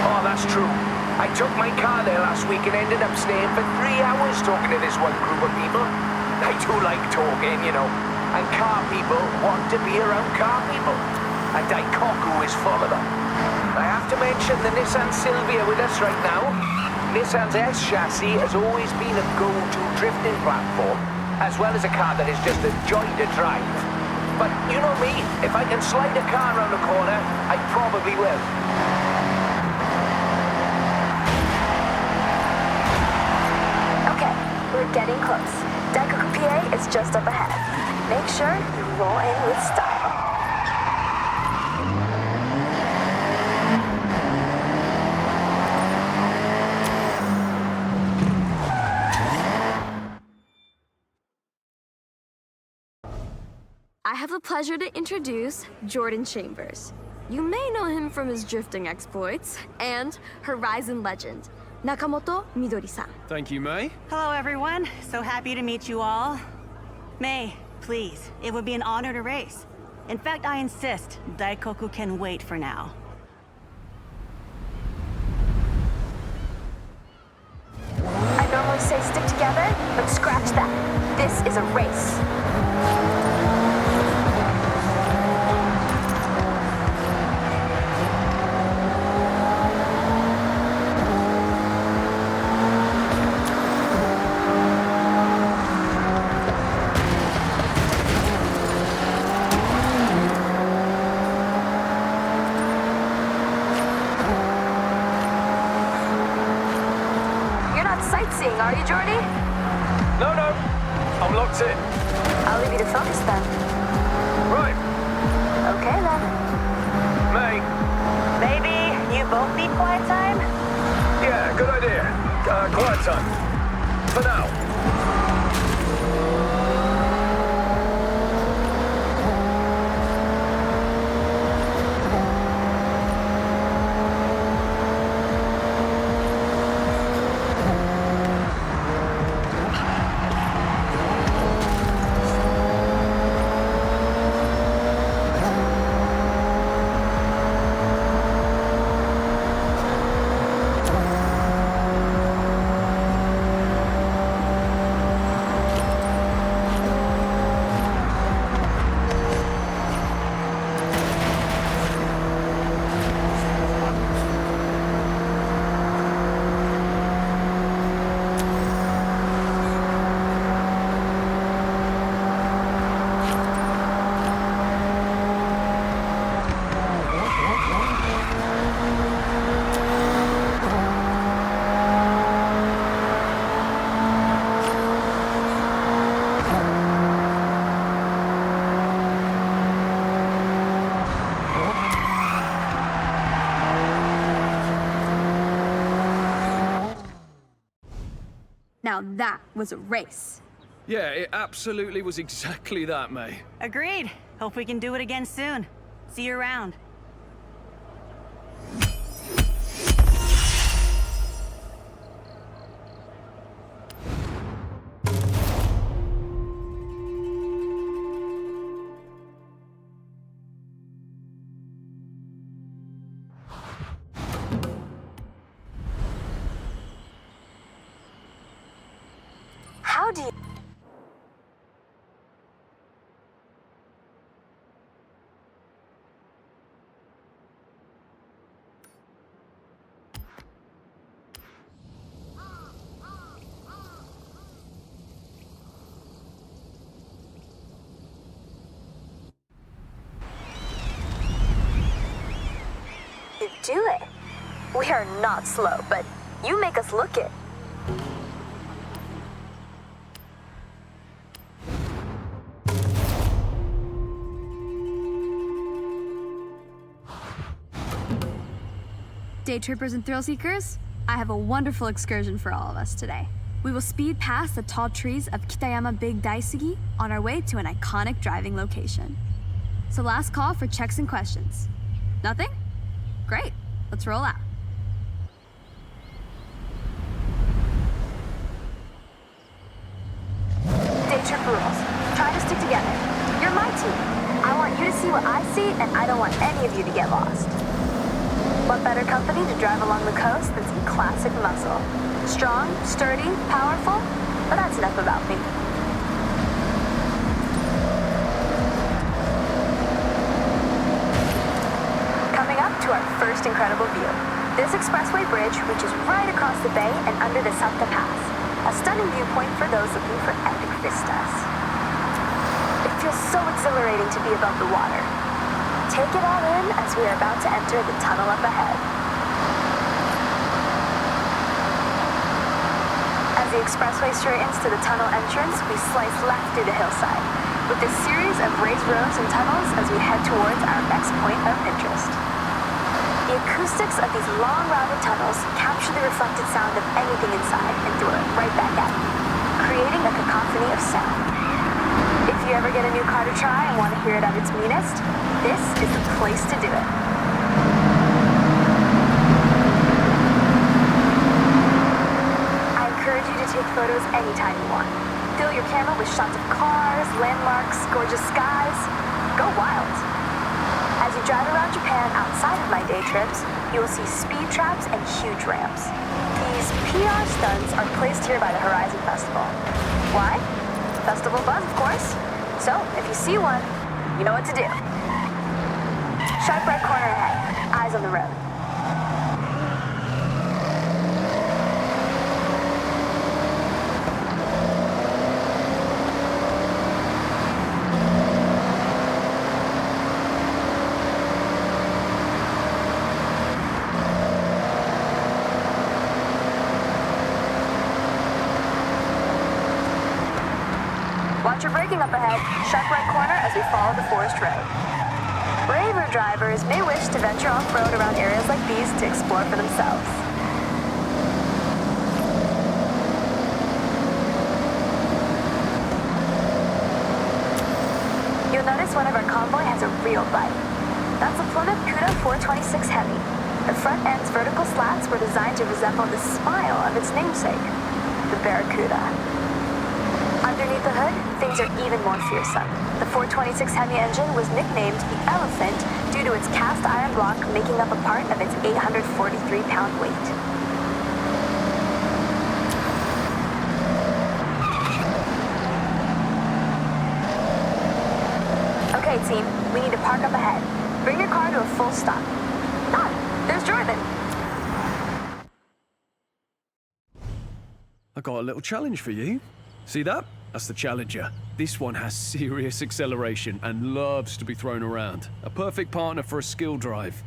Oh, that's true. I took my car there last week and ended up staying for 3 hours talking to this one group of people. I do like talking, you know. And car people want to be around car people. And Daikoku is full of them. I have to mention the Nissan Silvia with us right now. Nissan's S chassis has always been a go-to drifting platform, as well as a car that is just a joy to drive. But you know me, if I can slide a car around the corner, I probably will. Okay, we're getting close. Daikoku PA is just up ahead. Make sure you roll in with style. I have the pleasure to introduce Jordan Chambers. You may know him from his drifting exploits and Horizon legend, Nakamoto Midori-san. Thank you, May. Hello, everyone. So happy to meet you all. May, please, it would be an honor to race. In fact, I insist, Daikoku can wait for now. I normally say stick together, but scratch that. This is a race. Sightseeing, are you, Jordy? No, I'm locked in. I'll leave you to focus then. Right. Okay then. May. Maybe you both need quiet time? Yeah, good idea. Quiet time. For now. Now that was a race. Yeah, it absolutely was exactly that, May. Agreed. Hope we can do it again soon. See you around. How do you... do it? We are not slow, but You make us look it. Day trippers and thrill seekers, I have a wonderful excursion for all of us today. We will speed past the tall trees of Kitayama Big Daisugi on our way to an iconic driving location. So last call for checks and questions. Nothing? Great, let's roll out. Day trip rules. Try to stick together. You're my team. I want you to see what I see, and I don't want any of you to get lost. What better company to drive along the coast than some classic muscle? Strong, sturdy, powerful, but that's enough about me. Coming up to our first incredible view. This expressway bridge reaches right across the bay and under the Sapta Pass, a stunning viewpoint for those looking for epic vistas. It feels so exhilarating to be above the water. Take it all in as we are about to enter the tunnel up ahead. As the expressway straightens to the tunnel entrance, we slice left through the hillside, with a series of raised roads and tunnels as we head towards our next point of interest. The acoustics of these long, rounded tunnels capture the reflected sound of anything inside and throw it right back at you, creating a cacophony of sound. If you ever get a new car to try and want to hear it at its meanest, this is the place to do it. I encourage you to take photos anytime you want. Fill your camera with shots of cars, landmarks, gorgeous skies. Go wild. As you drive around Japan outside of my day trips, you will see speed traps and huge ramps. These PR stunts are placed here by the Horizon Festival. Why? Festival buzz, of course. So, if you see one, you know what to do. Sharp right corner ahead. Eyes on the road. Watch your braking up ahead. Sharp right corner as we follow the forest road. Braver drivers may wish to venture off-road around areas like these to explore for themselves. You'll notice one of our convoy has a real bite. That's a Plymouth Cuda 426 Heavy. The front end's vertical slats were designed to resemble the smile of its namesake, the Barracuda. Underneath the hood, things are even more fearsome. The 426 Hemi engine was nicknamed the Elephant due to its cast iron block making up a part of its 843-pound weight. Okay, team, we need to park up ahead. Bring your car to a full stop. Ah, there's Jordan. I got a little challenge for you. See that? That's the Challenger. This one has serious acceleration and loves to be thrown around. A perfect partner for a skill drive.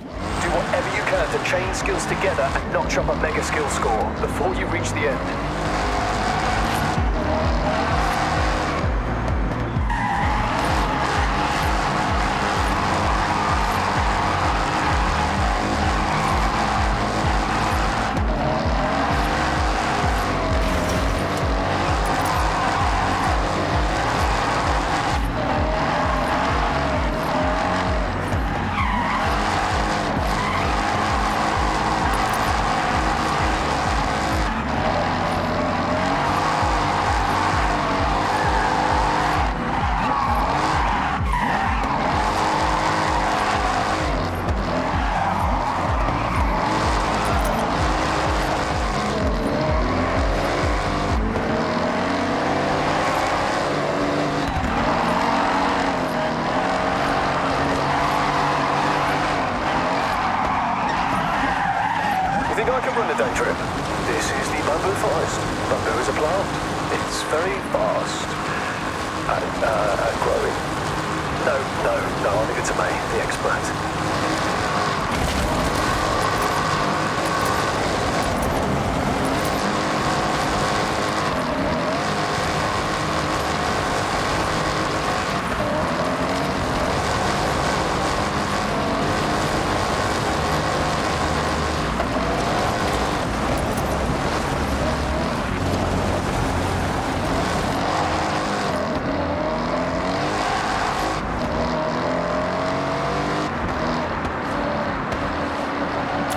Do whatever you can to chain skills together and notch up a mega skill score before you reach the end. I can run a day trip. This is the bamboo forest. Bamboo is a plant. It's very fast and growing. No, I'll leave it to me, the expert.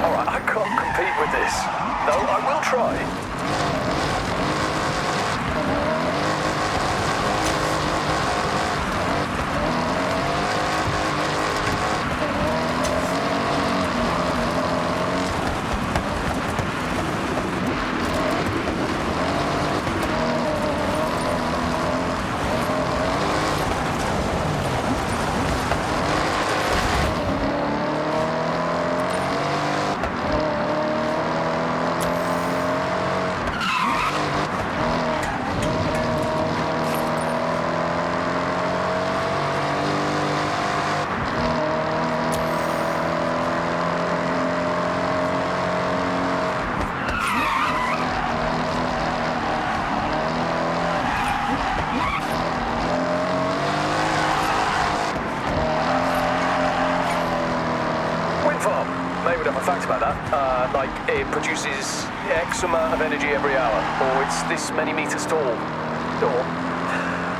Alright, I can't compete with this. Though I will try. Maybe would have a fact about that. Like, it produces X amount of energy every hour, or it's this many meters tall, or,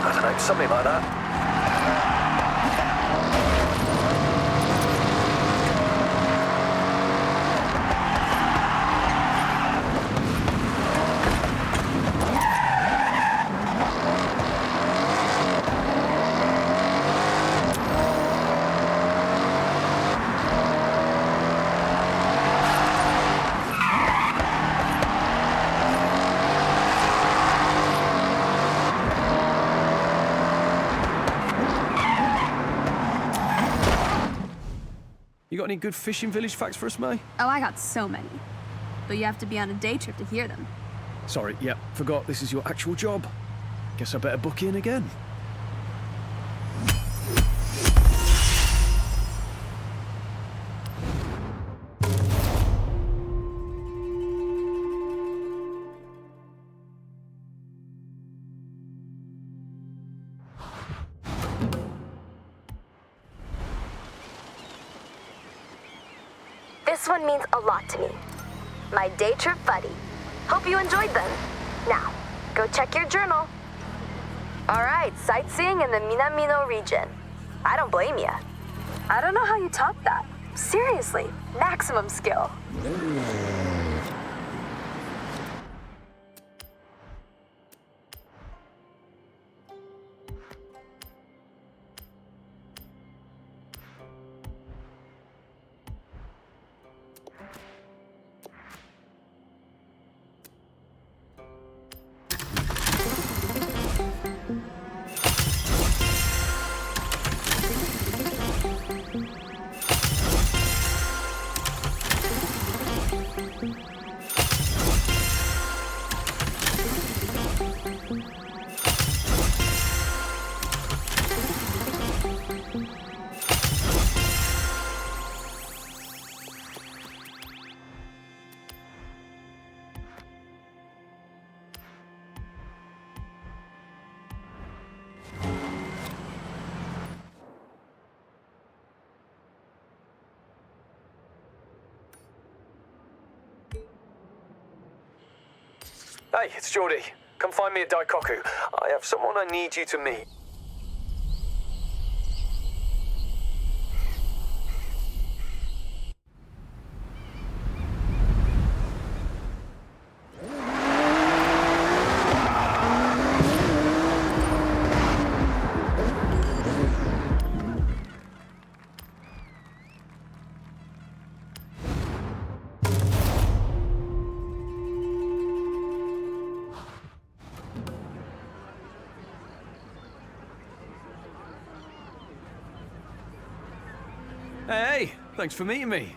I don't know, something like that. You got any good fishing village facts for us, May? Oh, I got so many. But you have to be on a day trip to hear them. Sorry, yep, forgot this is your actual job. Guess I better book in again. This one means a lot to me. My day trip buddy. Hope you enjoyed them. Now, go check your journal. All right, sightseeing in the Minamino region. I don't blame you. I don't know how you top that. Seriously, maximum skill. Hey, it's Geordie. Come find me at Daikoku. I have someone I need you to meet. Hey, thanks for meeting me.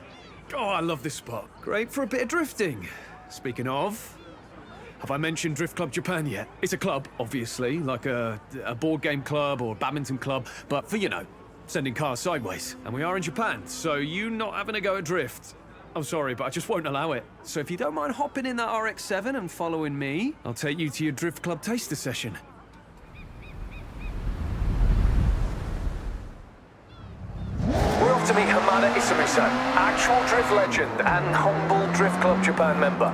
Oh, I love this spot. Great for a bit of drifting. Speaking of, Have I mentioned Drift Club Japan yet? It's a club, obviously, like a board game club or a badminton club, but for, you know, sending cars sideways. And we are in Japan, so you not having a go at drift. I'm sorry, but I just won't allow it. So if you don't mind hopping in that RX-7 and following me, I'll take you to your Drift Club taster session. We're off to meet Hamada Isumi-san, actual drift legend and humble Drift Club Japan member.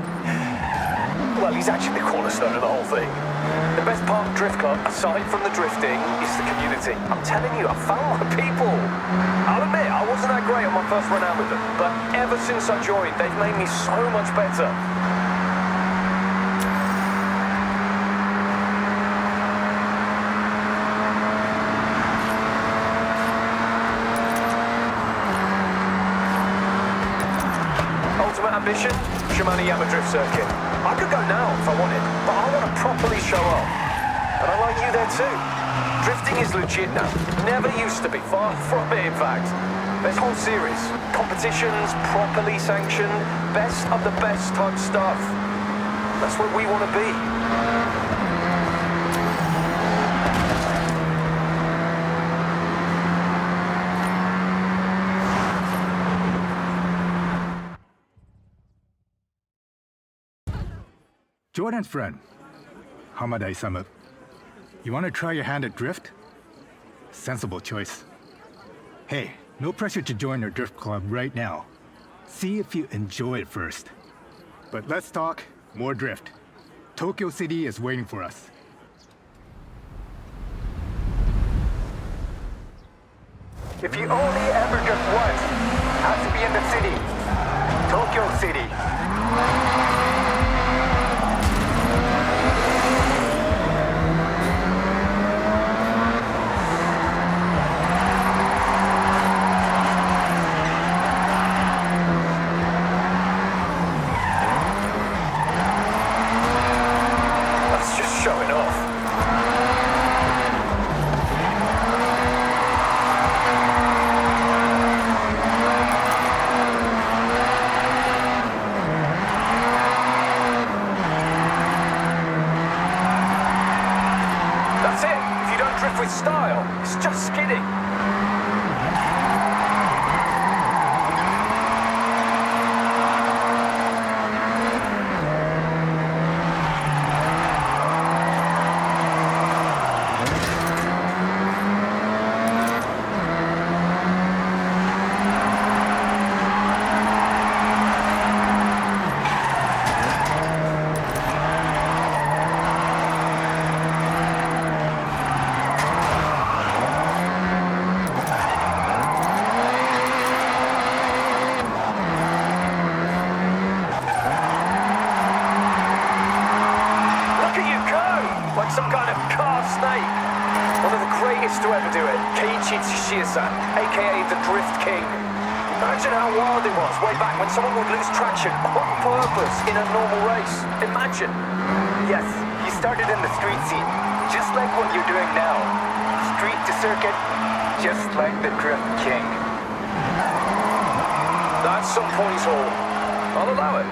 Well, he's actually the cornerstone of the whole thing. The best part of Drift Club, aside from the drifting, is the community. I'm telling you, I found my people. I'll admit, I wasn't that great on my first run out with them, but ever since I joined, they've made me so much better. Ultimate ambition? Shimano Yama Drift Circuit. I could go now if I wanted, but I want to properly show up. And I like you there too. Drifting is legit now. Never used to be. Far from it, in fact. There's whole series. Competitions, properly sanctioned, best of the best type stuff. That's where we want to be. Jordan's friend, Hamada Isamu. You want to try your hand at drift? Sensible choice. Hey, no pressure to join our drift club right now. See if you enjoy it first. But let's talk more drift. Tokyo City is waiting for us. If you only ever drift once, has to be in the city. Tokyo City. Showing off. That's it. If you don't drift with style, it's just skidding. To ever do it, Keiichi Tsuchiya-san, aka the Drift King. Imagine how wild it was way back when someone would lose traction on purpose in a normal race. Imagine. Yes, he started in the street scene, just like what you're doing now. Street to circuit, just like the Drift King. That's some points haul. I'll allow it.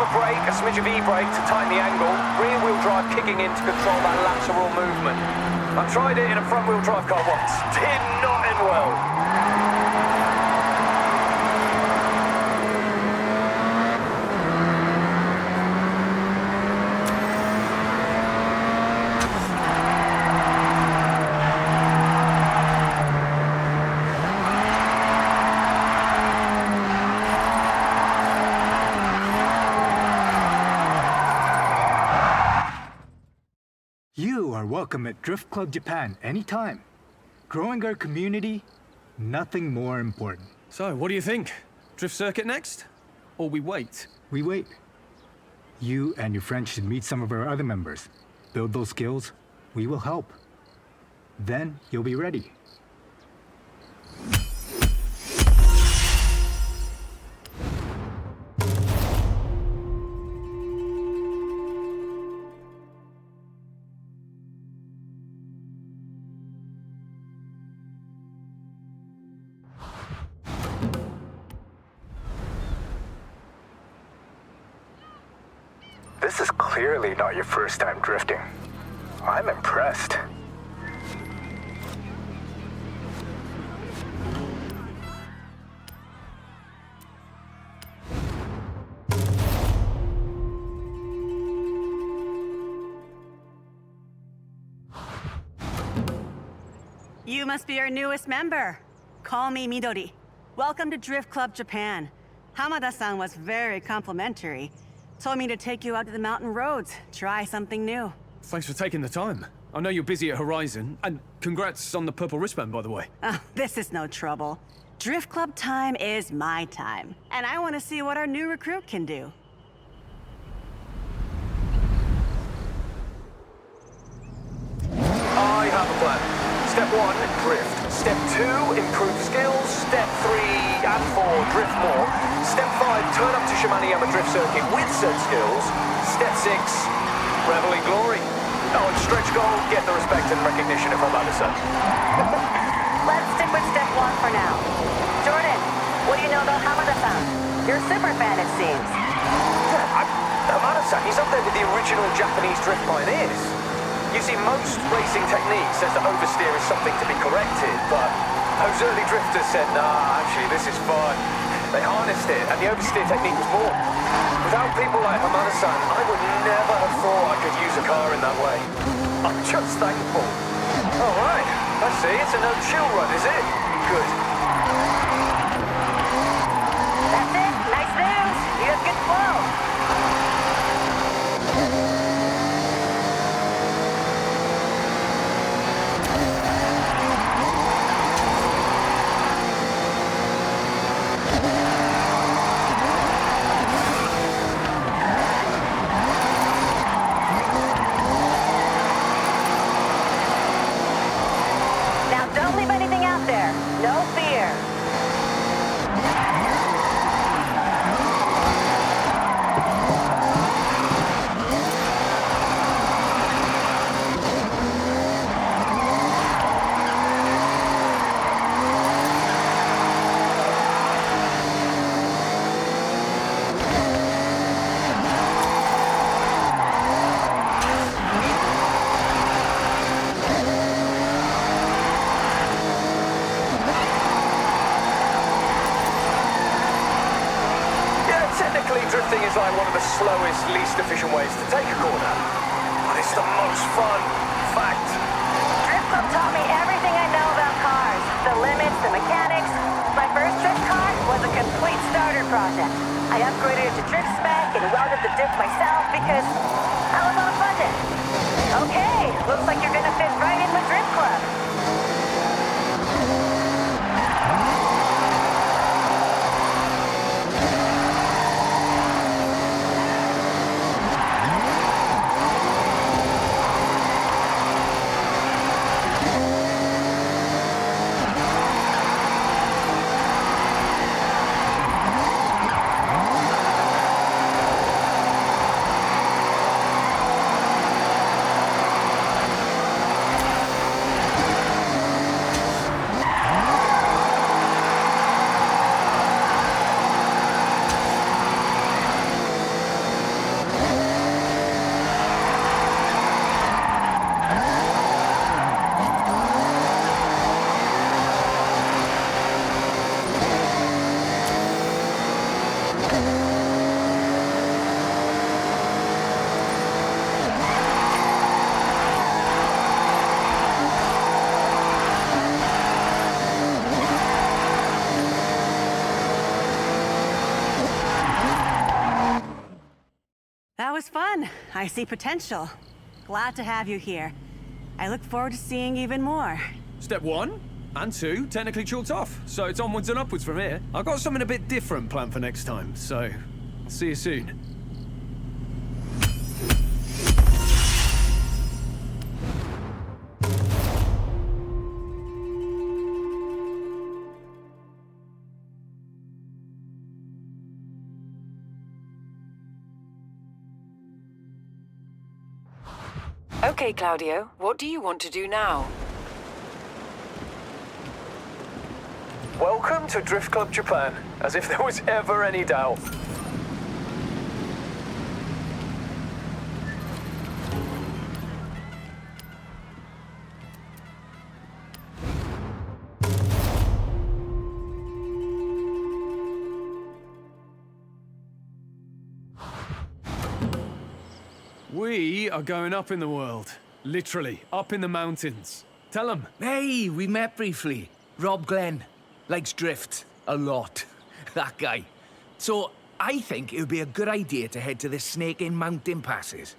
of brake, a smidge of e-brake to tighten the angle, rear-wheel drive kicking in to control that lateral movement. I tried it in a front-wheel drive car once. Did not end well. You are welcome at Drift Club Japan anytime. Growing our community, nothing more important. So, what do you think? Drift circuit next? Or we wait? We wait. You and your friends should meet some of our other members. Build those skills, we will help. Then you'll be ready. This is clearly not your first time drifting. I'm impressed. You must be our newest member. Call me Midori. Welcome to Drift Club Japan. Hamada-san was very complimentary. Told me to take you out to the mountain roads, try something new. Thanks for taking the time. I know you're busy at Horizon, and congrats on the purple wristband, by the way. Oh, this is no trouble. Drift Club time is my time, and I want to see what our new recruit can do. I have a plan. Step 1, drift. Step 2, improve skills. Step 3 and 4, drift more. Step 5, turn up to Shimane-Yama drift circuit with said skills. Step 6, revel in glory. Oh, and stretch goal, get the respect and recognition of Hamada-san. Let's stick with step 1 for now. Jordan, what do you know about Hamada-san? You're a super fan, it seems. Yeah, Hamada-san, he's up there with the original Japanese drift pioneers. You see, most racing techniques says that oversteer is something to be corrected, but those early drifters said, nah, actually, this is fun. They harnessed it, and the oversteer technique was born. Without people like Hamada-san, I would never have thought I could use a car in that way. I'm just thankful. All right, I see. It's a no-chill run, is it? Good. That's it. Nice news. You have good flow. Don't leave anything out there. No fear. Drifting is like one of the slowest, least efficient ways to take a corner. But it's the most fun. Fact. Drift Club taught me everything I know about cars. The limits, the mechanics. My first drift car was a complete starter project. I upgraded it to drift spec and welded the diff myself because I was on a budget. Okay, looks like you're gonna fit right in with Drift Club. was fun. I see potential. Glad to have you here. I look forward to seeing even more. Step 1 and 2 technically chalked off, so it's onwards and upwards from here. I've got something a bit different planned for next time, so I'll see you soon. Okay, Claudio, what do you want to do now? Welcome to Drift Club Japan, as if there was ever any doubt. We are going up in the world. Literally, up in the mountains. Tell them. Hey, we met briefly. Rob Glenn. Likes drift. A lot. That guy. So, I think it would be a good idea to head to the Snake in Mountain Passes.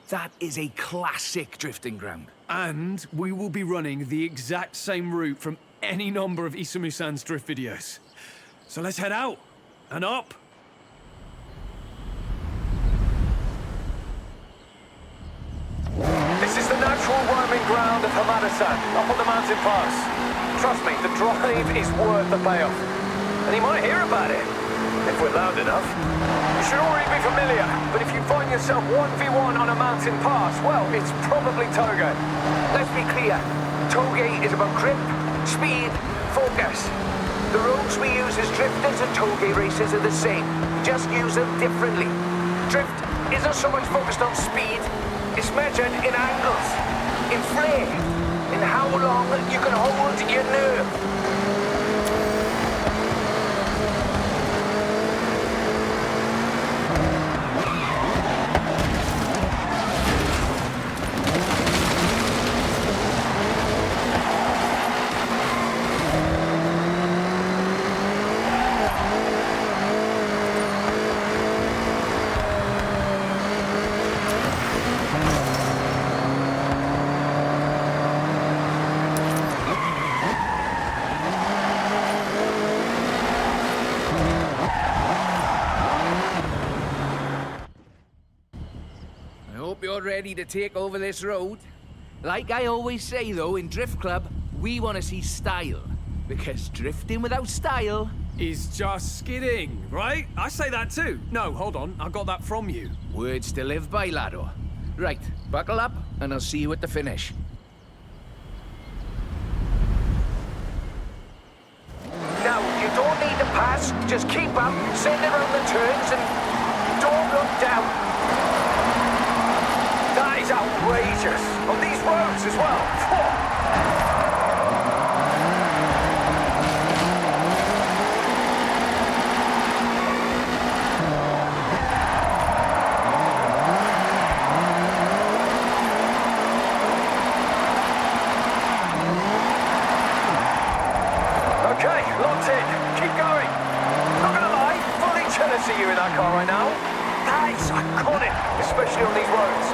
That is a classic drifting ground. And we will be running the exact same route from any number of Isamu-san's drift videos. So let's head out and up. This is the natural roaming ground of Hamada-san, up on the mountain pass. Trust me, the drive is worth the payoff. And you might hear about it, if we're loud enough. You should already be familiar, but if you find yourself 1v1 on a mountain pass, well, it's probably toge. Let's be clear. Toge is about grip, speed, focus. The roads we use as drifters and toge racers are the same. We just use them differently. Drift isn't so much focused on speed. It's measured in angles, in flair, in how long you can hold your nerve. Ready to take over this road. Like I always say though, in Drift Club, we want to see style. Because drifting without style is just skidding, right? I say that too. No, hold on, I got that from you. Words to live by, laddo. Right, buckle up and I'll see you at the finish. Now, you don't need to pass. Just keep up, send around the turns and don't look down. That is outrageous! On these roads as well! Okay, locked in. Keep going. Not gonna lie, fully jealous of you in that car right now. That is iconic, especially on these roads.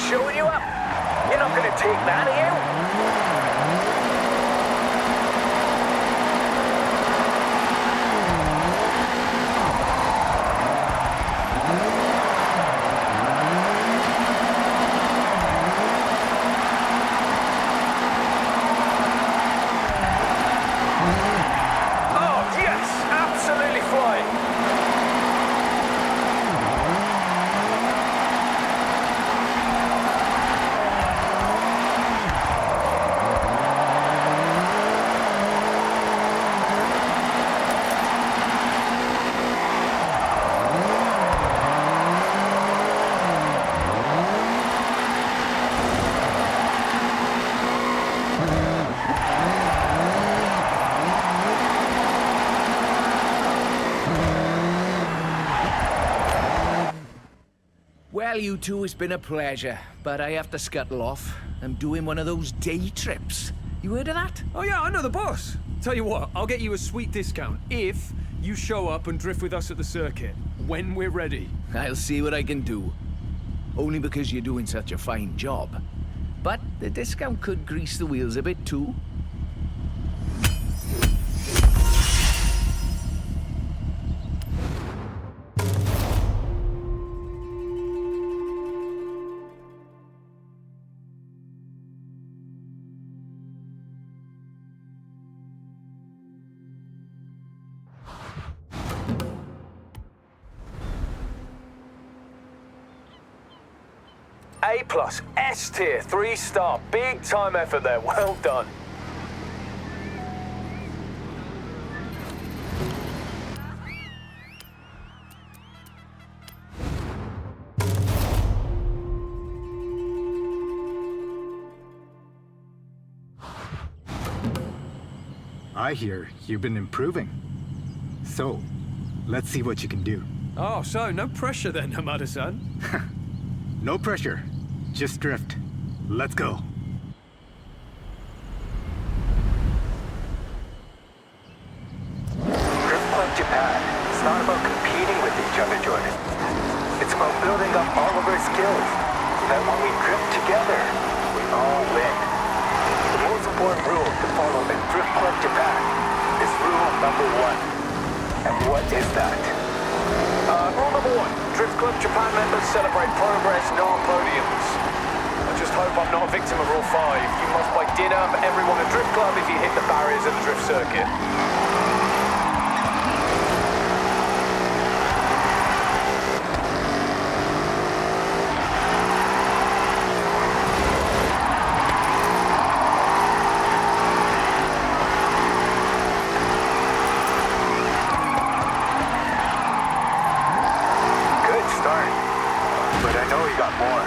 Showing you up. You're not gonna take that, are you? Oh, yes! Absolutely flying! Well, you two, it's been a pleasure, but I have to scuttle off. I'm doing one of those day trips. You heard of that? Oh yeah, I know the boss. Tell you what, I'll get you a sweet discount if you show up and drift with us at the circuit when we're ready. I'll see what I can do. Only because you're doing such a fine job. But the discount could grease the wheels a bit too. A+, S tier, 3-star, big time effort there, well done. I hear you've been improving. So, let's see what you can do. Oh, so no pressure then, Hamada-san. No pressure. Just drift. Let's go. Drift Club Japan. It's not about competing with each other, Jordan. It's about building up all of our skills so that when we drift together, we all win. The most important rule to follow in Drift Club Japan is rule number 1. And what is that? Rule number 1, Drift Club Japan members celebrate progress, not podiums. I just hope I'm not a victim of Rule 5. You must buy dinner for everyone at Drift Club if you hit the barriers of the drift circuit. But I know you got more.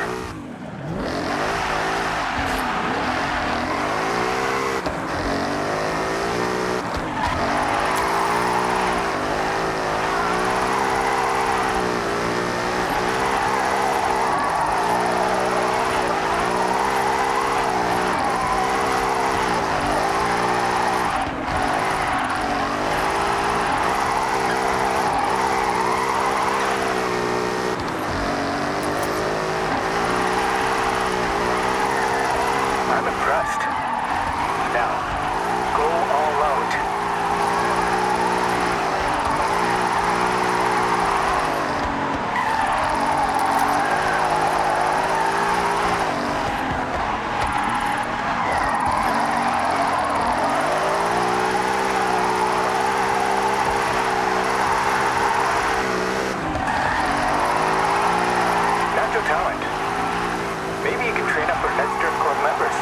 I'm impressed. Now, go all out. Natural talent. Maybe you can train up our next Drift Club members.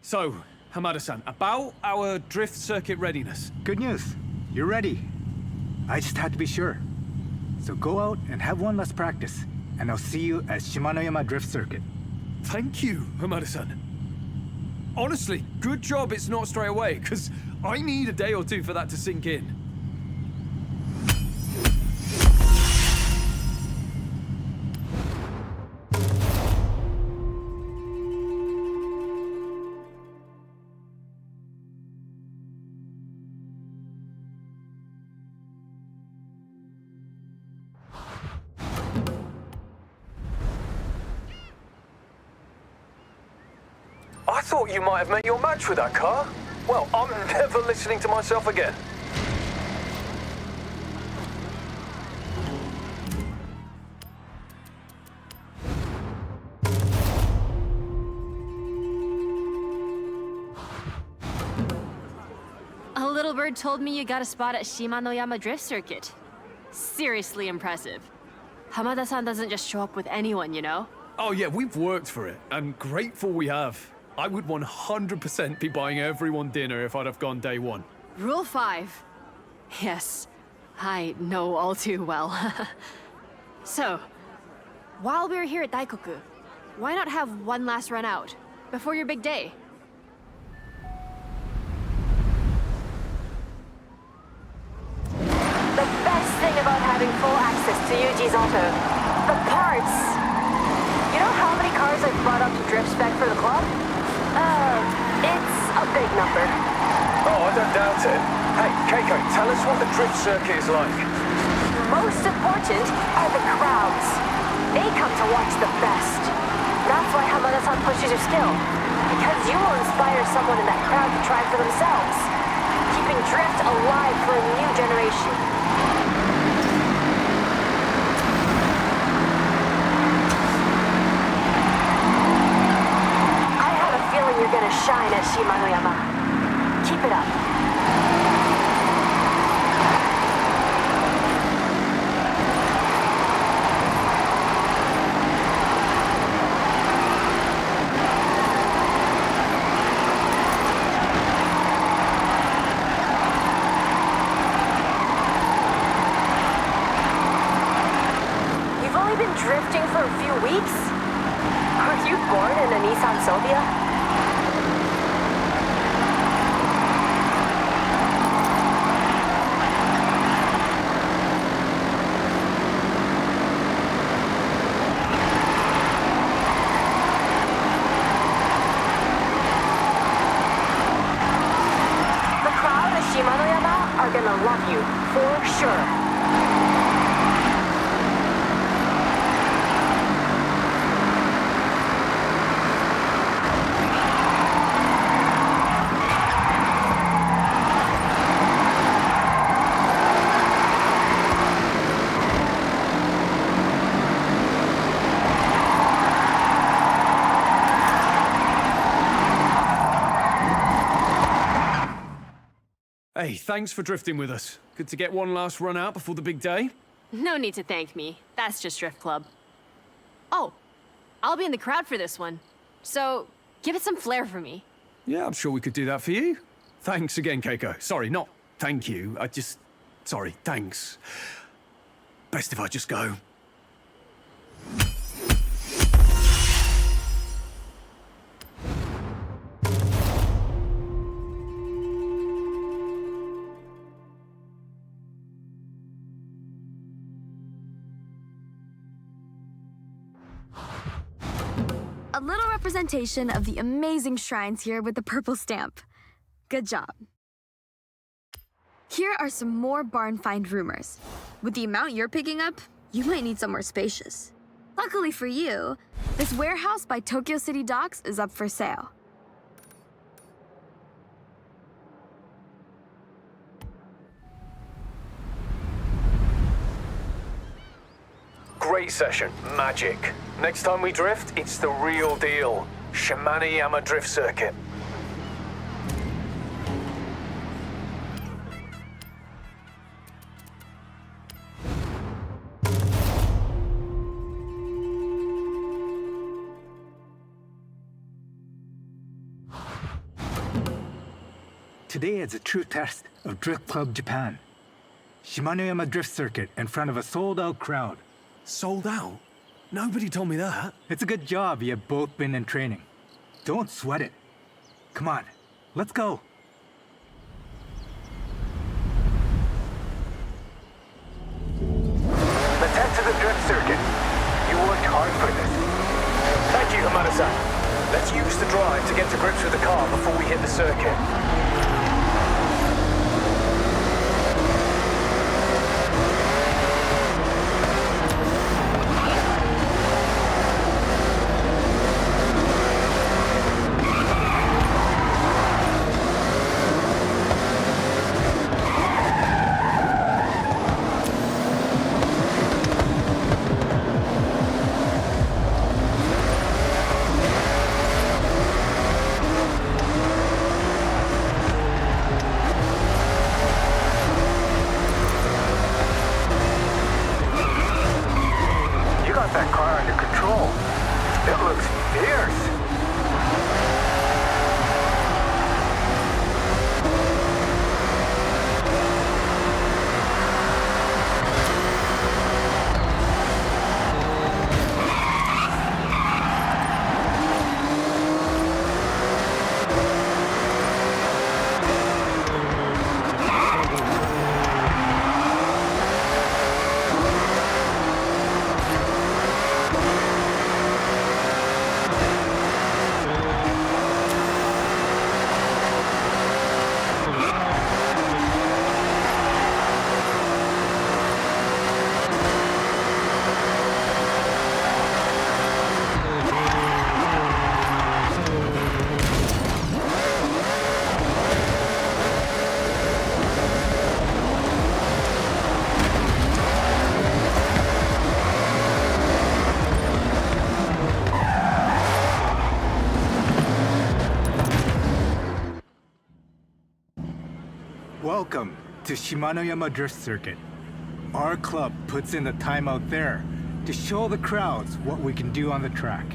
So, Hamada-san, about our drift circuit readiness. Good news. You're ready. I just had to be sure. So go out and have one last practice, and I'll see you at Shimanoyama Drift Circuit. Thank you, Hamada-san. Honestly, good job it's not straight away, because I need a day or two for that to sink in. I thought you might have met your match with that car. Well, I'm never listening to myself again. A little bird told me you got a spot at Shimanoyama Drift Circuit. Seriously impressive. Hamada-san doesn't just show up with anyone, you know? Oh yeah, we've worked for it, and grateful we have. I would 100% be buying everyone dinner if I'd have gone day one. Rule 5. Yes, I know all too well. So, while we're here at Daikoku, why not have one last run out before your big day? The best thing about having full access to Yuji's auto, the parts. You know how many cars I've brought up to drift spec for the club? It's a big number. Oh, I don't doubt it. Hey, Keiko, tell us what the drift circuit is like. Most important are the crowds. They come to watch the best. That's why Hamada-san pushes your skill. Because you will inspire someone in that crowd to try for themselves. Keeping drift alive for a new generation. I have a feeling you're gonna shine at Shimanoyama. Keep it up. Drifting for a few weeks? Were you born in a Nissan Silvia? The crowd at Shimanoyama are gonna love you, for sure. Hey, thanks for drifting with us. Good to get one last run out before the big day. No need to thank me. That's just Drift Club. Oh, I'll be in the crowd for this one. So, give it some flair for me. Yeah, I'm sure we could do that for you. Thanks again, Keiko. Sorry, not thank you. Sorry, thanks. Best if I just go. A little representation of the amazing shrines here with the purple stamp. Good job. Here are some more barn find rumors. With the amount you're picking up, you might need somewhere spacious. Luckily for you, this warehouse by Tokyo City Docks is up for sale. Great session. Magic. Next time we drift, it's the real deal. Shimanoyama Drift Circuit. Today is a true test of Drift Club Japan. Shimanoyama Drift Circuit in front of a sold-out crowd. Sold out? Nobody told me that. It's a good job you've both been in training. Don't sweat it. Come on, let's go. Let's head to the drift circuit. You worked hard for this. Thank you, Hamada-san. Let's use the drive to get to grips with the car before we hit the circuit. Welcome to Shimanoyama Drift Circuit. Our club puts in the time out there to show the crowds what we can do on the track.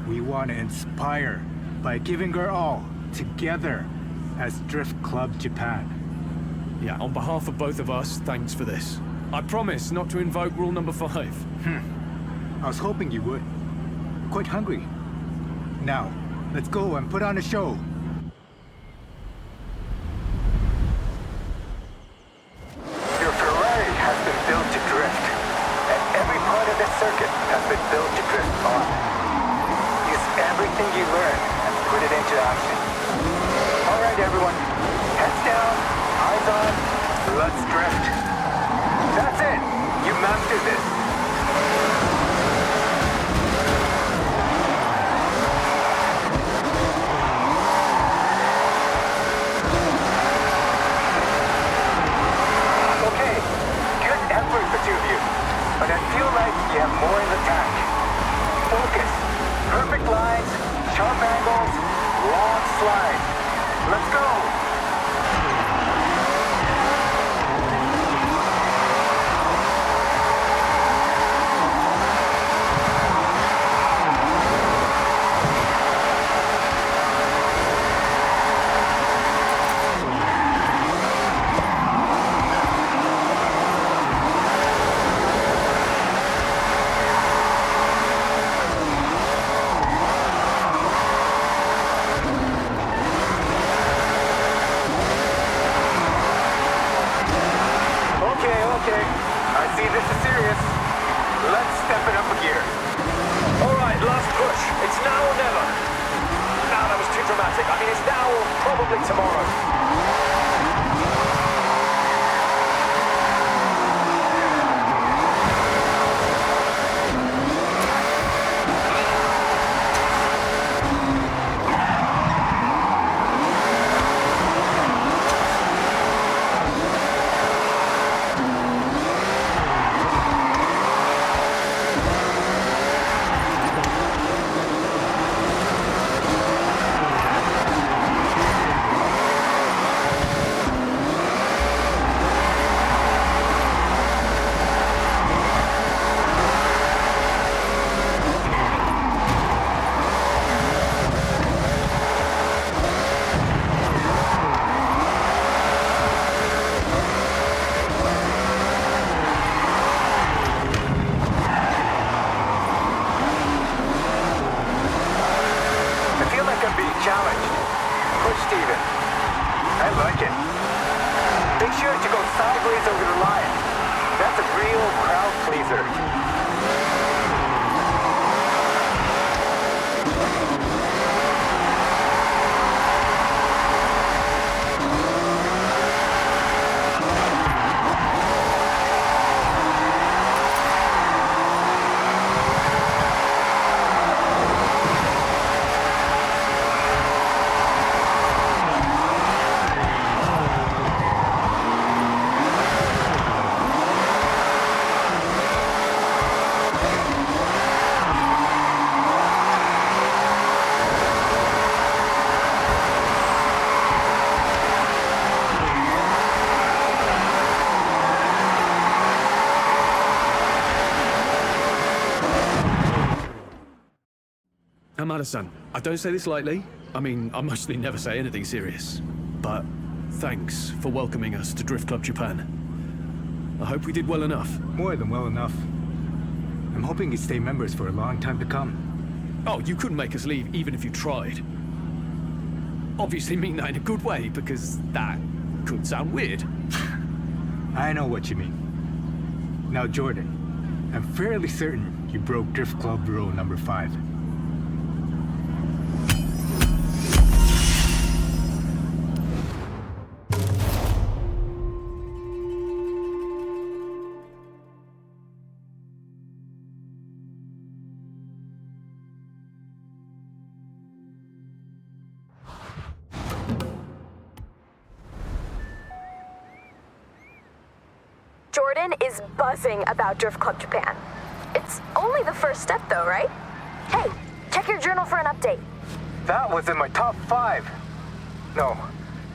We want to inspire by giving our all together as Drift Club Japan. Yeah, on behalf of both of us, thanks for this. I promise not to invoke rule number 5. I was hoping you would. Quite hungry. Now, let's go and put on a show. Your Ferrari has been built to drift, and every part of this circuit has been built to drift on. Use everything you learn and put it into action. All right, everyone. Heads down, eyes on, let's drift. That's it. You mastered this. Okay, good effort, the two of you. But I feel like you have more in the tank. Focus. Perfect lines, sharp angles, long slides. Let's go. Okay. I see this is serious. Let's step it up a gear. All right, last push. It's now or never. No, that was too dramatic. I mean, it's now or probably tomorrow. Challenged. Pushed even. I like it. Make sure to go sideways over the line. That's a real crowd pleaser. Hamada-san, I don't say this lightly. I mean, I mostly never say anything serious. But thanks for welcoming us to Drift Club Japan. I hope we did well enough. More than well enough. I'm hoping you stay members for a long time to come. Oh, you couldn't make us leave even if you tried. Obviously mean that in a good way, because that could sound weird. I know what you mean. Now, Jordan, I'm fairly certain you broke Drift Club rule number 5. Jordan is buzzing about Drift Club Japan. It's only the first step though, right? Hey, check your journal for an update. That was in my top 5. No,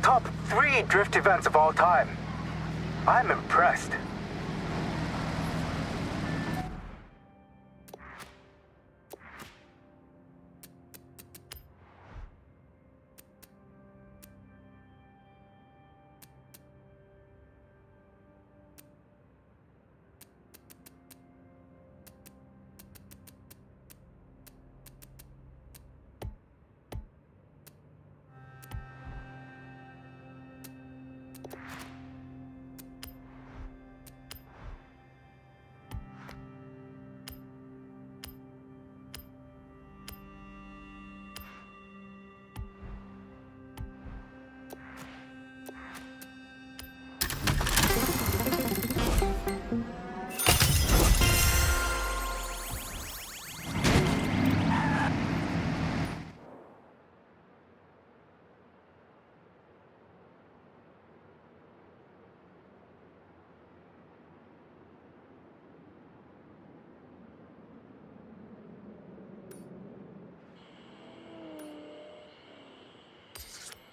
Top 3 drift events of all time. I'm impressed.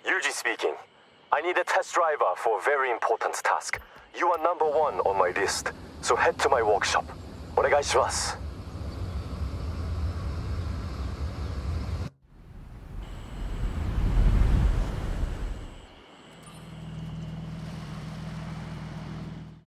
Yuji speaking. I need a test driver for a very important task. You are number 1 on my list, so head to my workshop. お願いします。